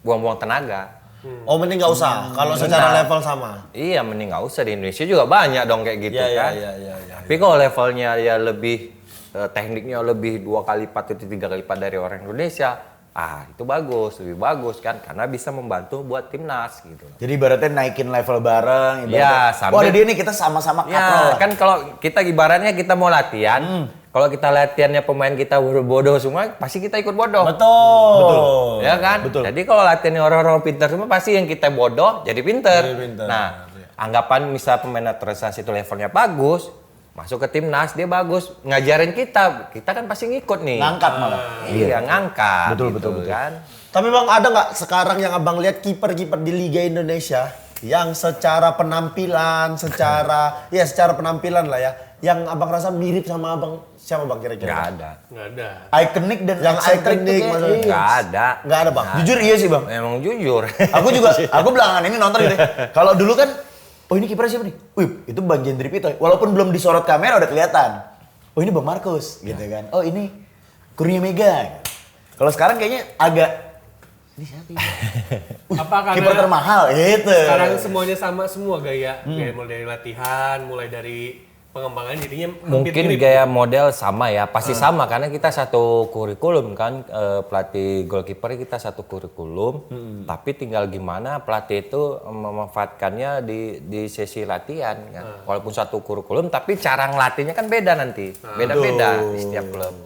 buang-buang tenaga. Oh mending nggak usah, kalau secara level sama. Iya, mending nggak usah, di Indonesia juga banyak dong kayak gitu kan. Iya. Tapi kalau levelnya ya lebih tekniknya lebih 2 kali lipat atau 3 kali lipat dari orang Indonesia, itu bagus, lebih bagus kan, karena bisa membantu buat timnas gitu. Jadi ibaratnya naikin level bareng. Ya, Wah ada dia nih kita sama-sama kaprol. Ya, kan kalau kita ibaratnya kita mau latihan, Kalau kita latihannya pemain kita bodoh semua, pasti kita ikut bodoh. Betul. Ya kan? Betul. Jadi kalau latihannya orang-orang pintar semua, pasti yang kita bodoh jadi pintar. Jadi pintar. Nah, anggapan misal pemain naturalisasi itu levelnya bagus, masuk ke timnas dia bagus, ngajarin kita kan pasti ngikut nih. Ngangkat malah. Iya, ngangkat. Betul, gitu betul. kan. Tapi Bang, ada nggak sekarang yang Abang lihat kiper-kiper di Liga Indonesia yang secara penampilan, secara penampilan lah ya, yang Abang rasa mirip sama Abang siapa Bang kira-kira? Nggak ada. Nggak ada. Ikonik dan Yang eksentrik tuh ikonik kayak- maksudnya. Nggak ada. Nggak ada Bang. Jujur iya sih bang. Emang jujur. Aku belakangan ini nonton gitu. Kalau dulu kan, oh ini kipernya siapa nih? Wih, itu Bang Gendry Pito. Walaupun belum disorot kamera udah kelihatan. Oh ini Bang Markus, gitu kan. Oh ini Kurnia Mega. Kalau sekarang kayaknya agak ini siapa ya? Apa karena Kiper termahal, gitu. sekarang semuanya sama semua gaya mulai dari latihan, mulai dari pengembangan jadinya hampir Mungkin mirip. gaya model sama ya, pasti sama karena kita satu kurikulum kan, pelatih goalkeeper kita satu kurikulum, tapi tinggal gimana pelatih itu memanfaatkannya di sesi latihan kan. Walaupun satu kurikulum, tapi cara ngelatihnya kan beda nanti, beda-beda di setiap klub.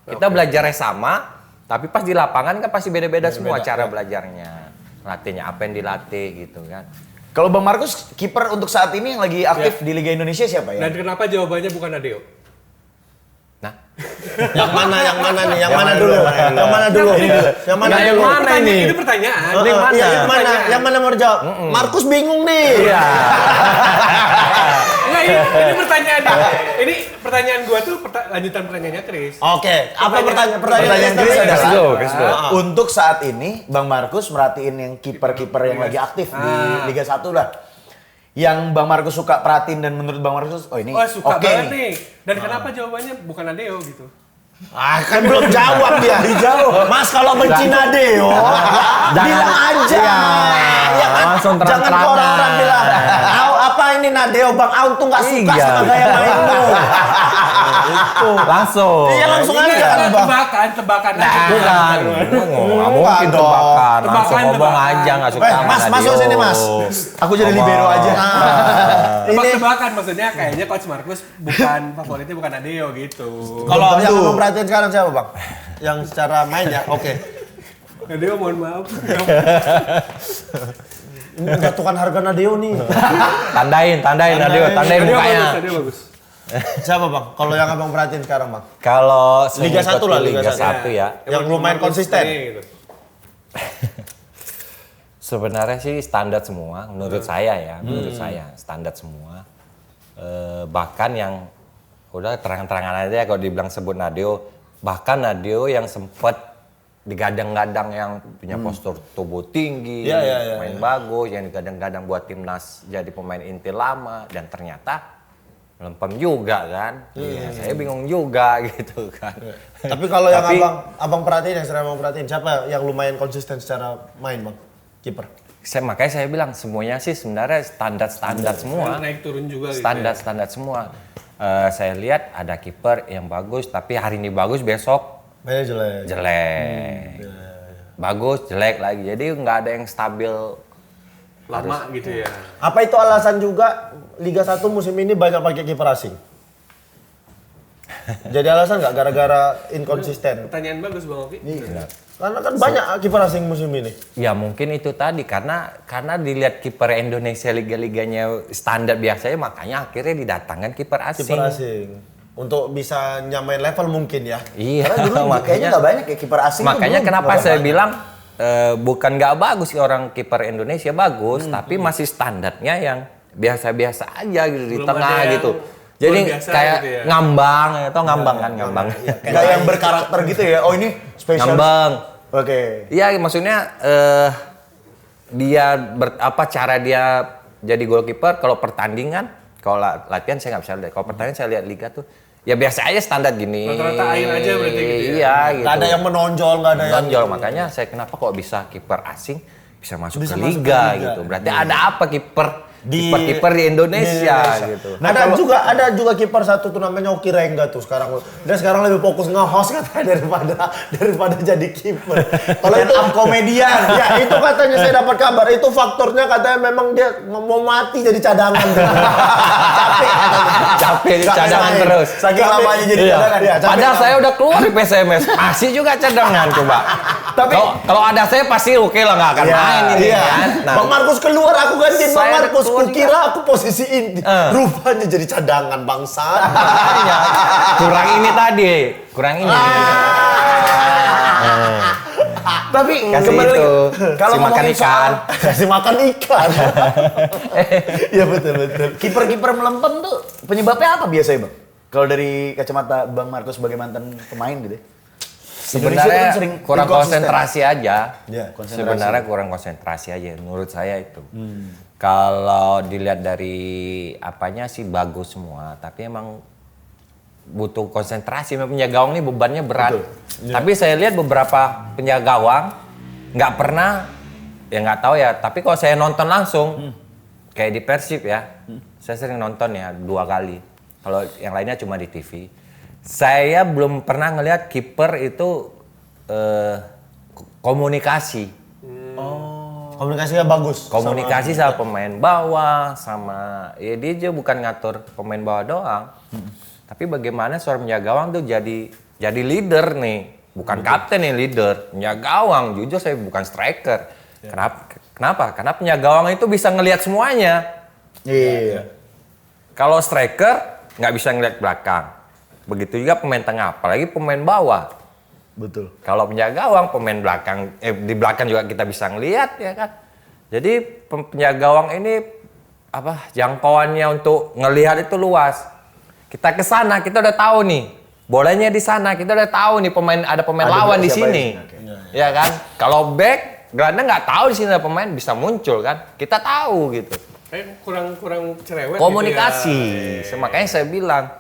Kita belajarnya sama, tapi pas di lapangan kan pasti beda-beda semua cara belajarnya, latihnya apa yang dilatih gitu kan. Kalau Bang Markus, kiper untuk saat ini yang lagi aktif di Liga Indonesia siapa ya? Dan kenapa jawabannya bukan Adeo? Nah, Yang mana nih? Yang mana dulu? Yang mana dulu? Yang mana Nggak, yang dulu? mana ini? Itu pertanyaan. Iya, yang mana? Yang mana mau dijawab? Markus bingung nih. iya. Enggak, ini pertanyaan ini pertanyaan gua tuh lanjutan pertanyaannya Chris. Oke, apa pertanyaan Pertanyaan Chris tadi? adalah, Let's go. untuk saat ini Bang Markus merhatiin yang kiper-kiper yang lagi aktif di Liga 1 lah. Yang Bang Markus suka perhatiin dan menurut Bang Markus, oh ini Oh suka oke banget nih. nih. Dan kenapa jawabannya bukan Adeo gitu? Ah, kan belum jawab dia. Dijawab. Mas kalau benci Nadeo, bilang aja. Ya kan? langsung Jangan terang-terangan. orang-orang bilang, "Au, apa ini Nadeo? Bang Aun tuh nggak suka Iya. sama gaya mainmu." Langsung. Iya, langsung Ini aja kan, Bang. tebakan. Bukan. Nggak mungkin dong. tebakan. Langsung Tebakan, ngomong tebakan. aja, nggak suka sama Mas, Nadio. masuk sini, Mas. Aku jadi libero aja. Tebak-tebakan maksudnya kayaknya Coach Markus bukan favoritnya bukan Adeo gitu. Kalau yang Abang perhatiin sekarang siapa, Bang? Yang secara main ya, oke. Adeo mohon maaf. Ini menjatuhkan harga Nadeo nih. Tandain Nadio, tandain Adeo mukanya. bagus, Adeo bagus. Siapa, Bang? Kalau yang Abang perhatiin sekarang, Bang? Kalau Liga 1 lah, Liga Liga 1. 1 ya. Yang lumayan konsisten. Gitu. Sebenarnya sih standar semua, menurut saya ya, menurut saya standar semua. Bahkan yang udah terang-terangan aja kalau dibilang sebut Nadio, bahkan Nadio yang sempat digadang-gadang yang punya postur tubuh tinggi, Iya, main bagus, yang digadang-gadang buat timnas jadi pemain inti lama dan ternyata melempem juga kan. Ya, saya bingung juga gitu kan. Tapi kalau yang Tapi- abang perhatiin, yang sering abang perhatiin, siapa yang lumayan konsisten secara main, Bang? Kiper. Makanya saya bilang semuanya sih sebenarnya standar semua. Naik turun juga gitu. Standar semua. Saya lihat ada kiper yang bagus, tapi hari ini bagus, besok Mainnya jelek. jelek. Bagus, jelek lagi. Jadi nggak ada yang stabil. Lama gitu ya. Apa itu alasan juga Liga 1 musim ini banyak pakai kiper asing? Jadi alasan nggak gara-gara inkonsisten? Pertanyaan bagus Bang Oki. Iya. Karena kan banyak kiper asing musim ini. Ya mungkin itu tadi karena dilihat kiper Indonesia liga-liganya standar biasanya, makanya akhirnya didatangkan kiper asing. Kiper asing. Untuk bisa nyamain level mungkin ya. Iya, Karena dulu kayaknya nggak banyak ya kiper asing. tuh makanya dulu kenapa nggak saya banyak. bilang bukan nggak bagus sih orang kiper Indonesia bagus, tapi masih standarnya yang biasa-biasa aja gitu di Belum tengah ada yang gitu. luar Jadi biasa kayak gitu ya. ngambang, atau ngambang kan ngambang. Nggak yang berkarakter gitu ya. Oh ini spesial. Ngambang. Oke. Iya, maksudnya dia cara dia jadi goalkeeper kalau pertandingan, kalau latihan saya nggak bisa lihat. Kalau pertandingan saya lihat liga tuh ya biasa aja standar gini. Rata-rata air aja berarti gitu ya? Iya, gitu. Nggak ada yang menonjol, nggak ada yang Menonjol, makanya saya kenapa kok bisa kiper asing bisa masuk Bisa ke masuk liga ke liga. gitu. Berarti ada apa kiper kiper-kiper di Indonesia gitu. Nah, ada juga kiper satu tuh namanya Oki Rengga tuh sekarang. Dia sekarang lebih fokus nge-host katanya daripada jadi kiper. Kalau itu komedian, ya itu katanya saya dapat kabar. Itu faktornya katanya memang dia mau mati jadi cadangan. Capek Nggak cadangan main. terus. Saking lamanya jadi Iya. cadangan. Iya, capek Padahal kan? saya udah keluar di PSMS, masih juga cadangan coba. Tapi- kalau ada saya pasti oke lah nggak akan main ini Iya. kan. Nah, Bang Markus keluar, aku gantiin Bang Saya Markus. keluar Kukira aku posisiin. Rupanya jadi cadangan bangsa. makanya kurang ini tadi, kurang ini. Tapi Kasih kembali itu, kalau si makan ngomongin ikan. Kasih makan ikan. Iya betul. kiper-kiper melempem tuh penyebabnya apa biasanya, Bang? Kalau dari kacamata Bang Markus sebagai mantan pemain gitu ya? Indonesia tuh Sebenarnya kan sering kurang inkonsisten. konsentrasi aja. Iya, konsentrasi. Sebenarnya kurang konsentrasi aja menurut saya itu. Kalau dilihat dari apanya sih bagus semua, tapi emang butuh konsentrasi. Memang penjaga gawang ini bebannya berat. Tapi saya lihat beberapa penjaga gawang nggak pernah, ya nggak tahu ya. Tapi kalau saya nonton langsung, kayak di Persib ya, saya sering nonton ya 2 kali. Kalau yang lainnya cuma di TV. Saya belum pernah ngelihat kiper itu komunikasi. Komunikasinya bagus. Komunikasi sama pemain bawah, sama ya dia juga bukan ngatur pemain bawah doang. Tapi bagaimana seorang penjaga gawang tuh jadi leader nih. Bukan kapten nih, leader. Penjaga gawang, jujur saya bukan striker. Kenapa? Karena penjaga gawang itu bisa ngelihat semuanya. Iya. Kalau striker nggak bisa ngelihat belakang. Begitu juga pemain tengah, apalagi pemain bawah. Betul. Kalau penjaga gawang, pemain belakang, di belakang juga kita bisa ngelihat ya kan. Jadi penjaga gawang ini jangkauannya untuk ngelihat itu luas. Kita ke sana, kita udah tahu nih. Bolanya di sana, kita udah tahu nih ada pemain Ada lawan di siapa sini. di sini, Ya kan? Kalau back, gelandang nggak tahu di sini ada pemain bisa muncul kan. Kita tahu gitu. Kurang cerewet Komunikasi. gitu ya. Makanya saya bilang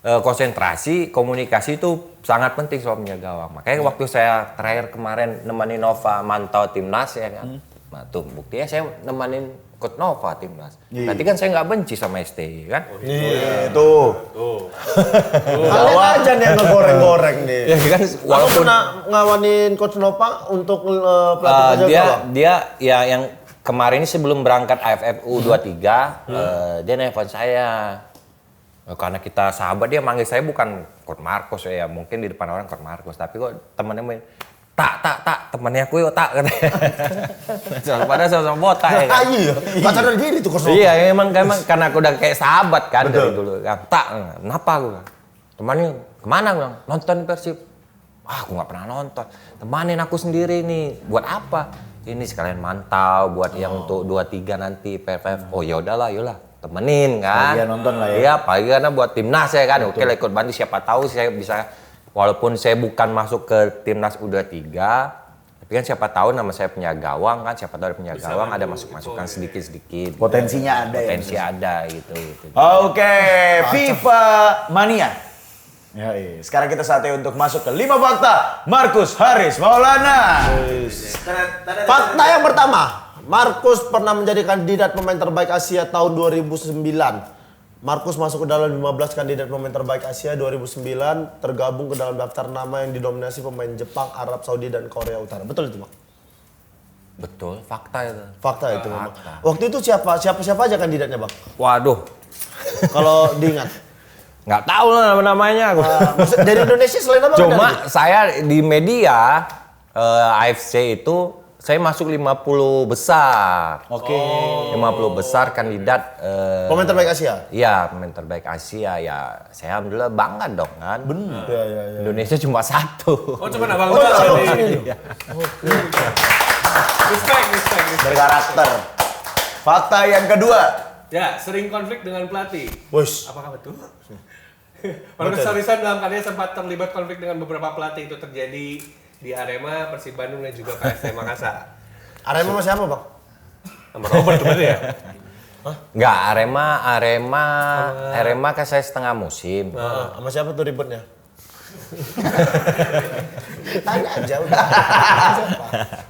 konsentrasi, komunikasi itu sangat penting soal penjaga gawang. Makanya waktu saya terakhir kemarin nemenin Nova mantau timnas ya kan. Nah tuh buktinya saya nemenin Coach Nova timnas. Berarti kan saya nggak benci sama STY kan. Iya, tuh. Kalian aja nih yang ngegoreng-goreng nih. Ya kan Walaupun walaupun pernah ngawanin Coach Nova untuk pelatih penjaga gawang. dia ya yang kemarin ini sebelum berangkat AFF U23 dia nelfon saya. Karena kita sahabat, dia manggil saya bukan Coach Markus ya, mungkin di depan orang Coach Markus, tapi kok temennya main tak temennya aku yuk tak katanya. Padahal sama-sama botak ya kan. Iya, nggak sadar diri tuh Coach Nova. Iya emang karena aku udah kayak sahabat kan dari dulu. Tak, kenapa aku? Temannya kemana gue? Nonton Persib. Aku nggak pernah nonton. Temanin aku sendiri nih. Buat apa? Ini sekalian mantau buat yang untuk 23 nanti PFF. Oh ya udahlah, yolah. Temenin kan. Bagian nonton lah ya. Iya, apalagi karena buat timnas ya kan. Oke lah ikut bantu, siapa tahu saya bisa, walaupun saya bukan masuk ke timnas U23, tapi kan siapa tahu nama saya penjaga gawang kan, siapa tahu ada penjaga gawang ada masukan sedikit-sedikit. Potensinya ada ya. Potensi ada gitu. Oke, FIFA Mania. Ya, iya. Sekarang kita saatnya untuk masuk ke 5 fakta Markus Haris Maulana. Fakta yang pertama, Markus pernah menjadi kandidat pemain terbaik Asia tahun 2009. Markus masuk ke dalam 15 kandidat pemain terbaik Asia 2009, tergabung ke dalam daftar nama yang didominasi pemain Jepang, Arab Saudi, dan Korea Utara. Betul itu, Bang? Betul, fakta itu. Fakta itu, Bang. Waktu itu siapa aja kandidatnya, Bang? Waduh, Kalau diingat. nggak tahu lah namanya aku. Maksud- dari Indonesia selain apa? Cuma saya di media AFC itu saya masuk 50 besar. Oke. 50 besar kandidat pemain terbaik Asia. Iya, pemain terbaik Asia ya. Saya alhamdulillah bangga dong kan. Benar. Iya. Indonesia cuma satu. Oh cuma abang Oh, doang iya, ini. Respect. Berkarakter. Fakta yang kedua. Ya, sering konflik dengan pelatih. Wes. Apakah betul? Markus Harisan dalam karirnya sempat terlibat konflik dengan beberapa pelatih, itu terjadi di Arema, Persib Bandung, dan juga PSM Makassar. Arema masih apa, Bang? Sama Robert bener ya? Enggak, Arema kan saya setengah musim. Sama siapa tuh ribetnya? Tanya aja udah.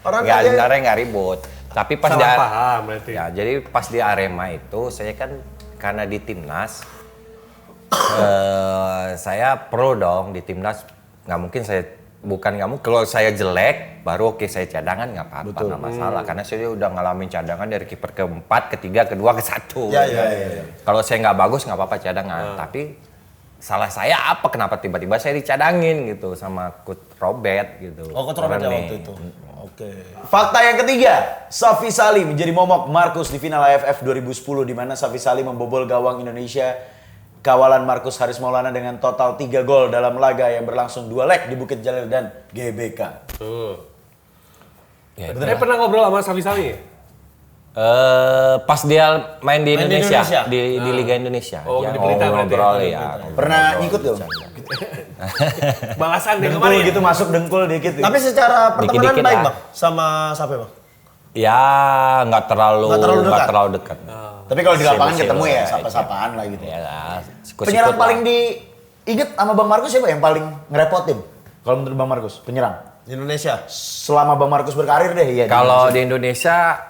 Orang Enggak, kaya- sebenarnya enggak ribut. Tapi pas Salah paham berarti. ya, jadi pas di Arema itu saya kan karena di timnas saya pro dong di timnas. Nggak mungkin saya kalau saya jelek baru oke saya cadangan nggak apa-apa, nggak masalah karena saya udah ngalamin cadangan dari kiper keempat, ketiga, kedua, ke satu. Ya. Kalau saya nggak bagus nggak apa-apa cadangan, tapi salah saya apa kenapa tiba-tiba saya dicadangin gitu sama Coach Robert gitu. Oh, Coach Robert ya Rene. waktu itu. Oke. Fakta yang ketiga, Safi Salih menjadi momok Markus di final AFF 2010 di mana Safi Salih membobol gawang Indonesia kawalan Markus Haris Maulana dengan total 3 gol dalam laga yang berlangsung 2 leg di Bukit Jalil dan GBK. Tuh. Ya, Pernah ngobrol sama Safi Salih ya? pas dia main di Main di Indonesia, Indonesia? di Liga Indonesia. Oh, Ya, di Pelita berarti ngobrol ya? ya. Pernah ngikut gak? Balasan deh Dengkul kemarin. gitu masuk dengkul dikit. Tapi secara pertemanan Dikit-dikit baik lah. Bang sama siapa Bang? Ya nggak terlalu dekat. Tapi kalau di lapangan Sibuk-sibuk ketemu ya aja. sapa-sapaan lah gitu. Ya lah, sikut-sikut Penyerang lah. paling diinget sama Bang Markus siapa yang paling ngerepotin? Kalau menurut Bang Markus, penyerang. Di Indonesia. Selama Bang Markus berkarir deh ya. Kalau di Indonesia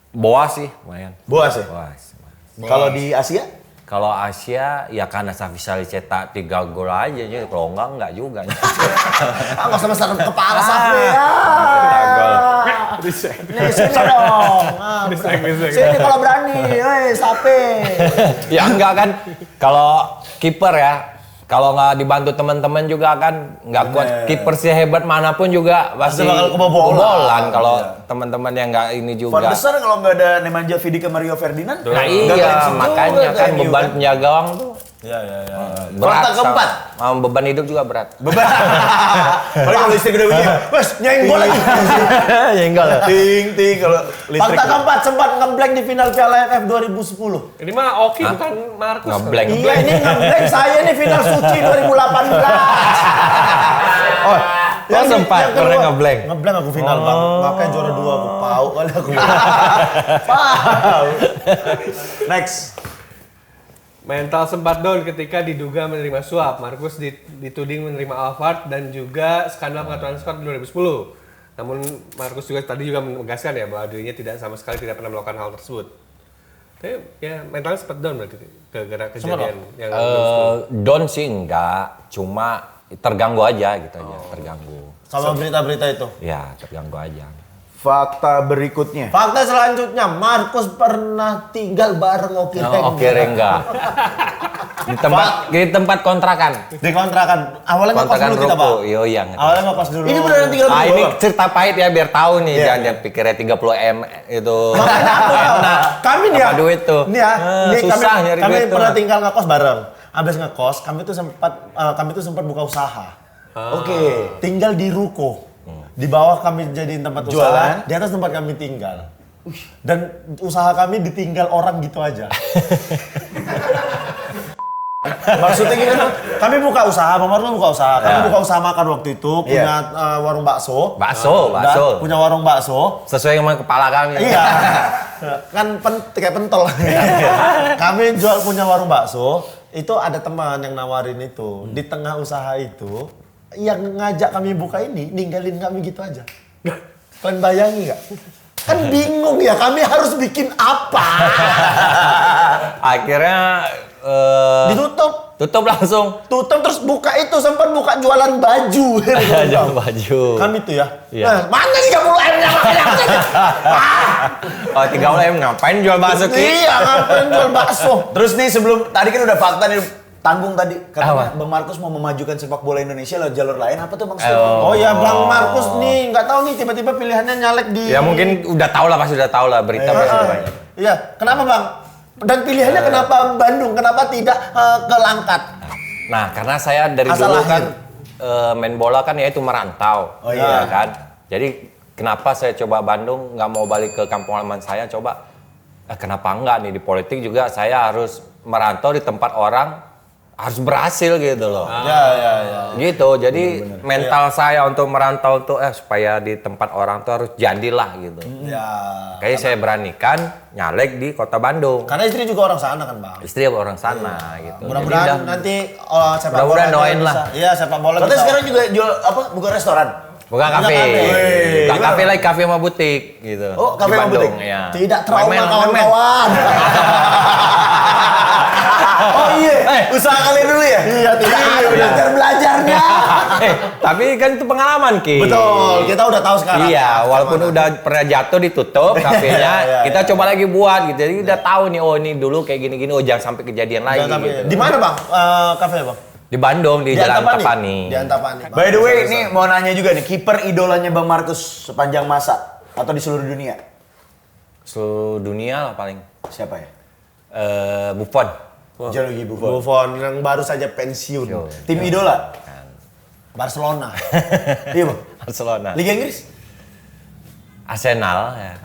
Boas sih, lumayan. Boas ya? Boas. Kalau di Asia? Kalau Asia ya karena Safi Salih cetak 3 gol aja, jadi kalau enggak juga. Ah, nggak sama sarung kepala Safi ya. Cetak gol. Nih sini dong. Ah, Bisek. sini kalau berani, woi Safi. Ya enggak kan, kalau kiper ya, kalau nggak dibantu teman-teman juga kan nggak kuat. Kiper sehebat manapun juga pasti bakal kebobolan. Kalau teman-teman yang nggak ini Van juga. der Sar kalau nggak ada Nemanja Vidic ke Mario Ferdinand? Nah nggak iya, clean sheet makanya juga kan ke MU, beban penjaga gawang tuh Ya. berat. Fakta keempat. Sama beban hidup juga berat. Paling kalau listrik udah bunyi, wes nyenggol lagi. Nyenggol. Ting ting kalau listrik. Fakta keempat sempat ngeblank di final Piala AFF 2010. Ini mah Oki bukan Markus. Ngeblank. Iya ini ngeblank saya nih final suci 2018. Oh, sempat yang kedua. pernah ngeblank. Ngeblank aku final Bang. Makanya juara 2 aku pau kali aku. Next. Mental sempat down ketika diduga menerima suap. Markus dituding menerima Alphard dan juga skandal pengaturan skor 2010. Namun Markus juga tadi juga menegaskan ya bahwa dirinya tidak tidak pernah melakukan hal tersebut. Tapi ya mentalnya sempat down berarti gara-gara kejadian yang 2010. Down sih enggak, cuma terganggu aja gitu aja, terganggu. Sama berita-berita itu. Ya, terganggu aja. Fakta berikutnya. Fakta selanjutnya, Markus pernah tinggal bareng Oki Rengga. Oke, Rengga. Di tempat kontrakan. Di kontrakan. Awalnya ngekos Kontrakan dulu kita, Bang. ruko. Iya. Awalnya ngekos dulu. Ini beneran tinggal Ah, berdua, ini Bang? cerita pahit ya biar tahu nih, Iya, jangan pikirnya 30 M itu. Makanya aku tahu. Kami nih ya. Apa duit tuh? Nih ya. Nih, susah nyari kami duit tuh. pernah tinggal ngekos bareng. Abis ngekos, kami tuh sempat buka usaha. Oke. Tinggal di ruko. Di bawah kami jadiin tempat Jualan. usaha, di atas tempat kami tinggal. Dan usaha kami ditinggal orang gitu aja. Maksudnya gimana? Kami buka usaha, Bang Markus buka usaha. Kami buka usaha makan waktu itu, punya warung bakso. Bakso. Punya warung bakso. Sesuai dengan kepala kami. Iya. Kan kayak pentol. Kami punya warung bakso, itu ada teman yang nawarin itu. Di tengah usaha itu, yang ngajak kami buka ini, ninggalin kami gitu aja. Kalian bayangi nggak? Kan bingung ya, kami harus bikin apa? Akhirnya Ditutup. tutup langsung. Tutup terus buka itu, sempat buka jualan baju. Jual baju. Kami tuh ya. Iya. Nah, mana 30 M-nya makanya? Oh, 30 M ngapain jual bakso Ki? Iya, ngapain jual bakso? Terus nih sebelum tadi kan udah fakta nih tanggung tadi karena Apa? Bang Markus mau memajukan sepak bola Indonesia lewat jalur lain apa tuh Bang? Oh ya, Bang Markus nih, nggak tahu nih tiba-tiba pilihannya nyalek di. Ya mungkin udah tahu lah, pasti udah tahu lah berita pasti udah banyak. Iya, kenapa Bang? Dan pilihannya kenapa Bandung? Kenapa tidak ke Langkat? Nah, karena saya dari Asal dulu lahir. kan main bola kan ya itu merantau. Oh iya. Ya kan? Jadi kenapa saya coba Bandung, nggak mau balik ke kampung halaman saya, coba kenapa enggak nih di politik juga saya harus merantau di tempat orang harus berhasil gitu loh. Ya. Gitu. Jadi mental saya untuk merantau tuh supaya di tempat orang tuh harus jadilah gitu. Ya. Kayaknya saya beranikan nyalek di kota Bandung. Karena istri juga orang sana kan, Bang. Istri orang sana gitu. Mudah-mudahan Jadi udah- nanti sepak Mudah-mudahan bola doain bisa. lah. Iya, sepak bola Katanya bisa. sekarang juga jual apa? Buka restoran. Buka kafe. Buka kafe lagi, kafe sama butik gitu. Oh, kafe Di sama Bandung, butik. ya. Tidak trauma Main-main, kawan-kawan. Oh iya, usaha kalian dulu ya? Iya, tidak ada belajar-belajarnya. Tapi kan itu pengalaman, Ki. Betul, kita udah tahu sekarang. Iya, walaupun udah pernah jatuh ditutup kafenya, Iya, kita coba lagi buat gitu. Jadi udah tahu nih, oh ini dulu kayak gini-gini, oh jangan sampai kejadian lagi. Jangan sampai- Gitu. Di mana bang? Kafe bang? Di Bandung, di Jalan Antapani. Di Antapani. By the way, ini mau nanya juga nih, kiper idolanya Bang Markus sepanjang masa atau di seluruh dunia? Seluruh dunia lah paling. Siapa ya? Buffon. Gianluigi Buffon. Buffon yang baru saja pensiun. Tim idola? Barcelona. Iya bang. Barcelona. Liga Inggris? Arsenal ya.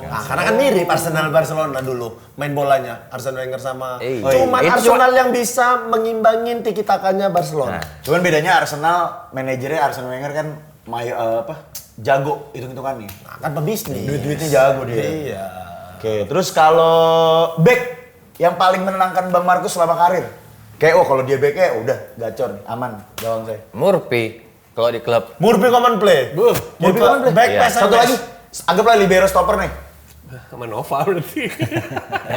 Nah, karena kan mirip Arsenal Barcelona dulu main bolanya. Arsene Wenger sama. Iya. Cuman Itu Arsenal yang bisa mengimbangin tiki-takanya Barcelona. Cuman bedanya Arsenal, manajernya Arsene Wenger kan jago hitung-hitungannya. Nah, kan pebisnis. Duit-duitnya jago dia. Iya. Oke, terus kalau back yang paling menenangkan Bang Markus selama karir? Kayak kalau dia backnya udah gacor nih, aman gawang saya. Murphy kalau di klub. Murphy common play. Murphy common play? Back Iya. pass Satu lagi, anggaplah libero stopper nih. Sama Nova berarti.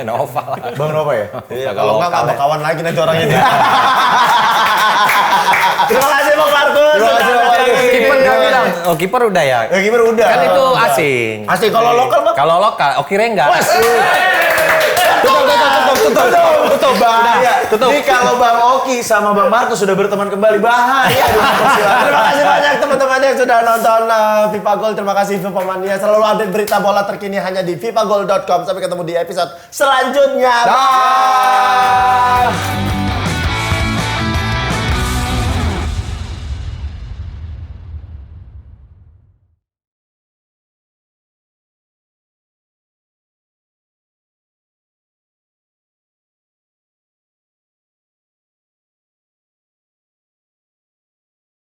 Nova lah. Bang Nova ya? Iya, Kalau kalau enggak lokal ada ya. kawan lagi nanti orang ini. Terima kasih Bang Markus. Terima kasih, Bang Markus. Kiper nggak bilang. Oh kiper udah ya. Ya kiper udah. Kan itu asing. Asing kalau lokal Bang. Kalau lokal, Oki Rengga. Tutup bahaya. Ini kalau Bang Oki sama Bang Markus sudah berteman kembali bahaya. Terima kasih banyak teman-teman yang sudah nonton FIFA Gold. Terima kasih FIFA Mania. Selalu update berita bola terkini hanya di fifagol.com. Sampai ketemu di episode selanjutnya. Bye.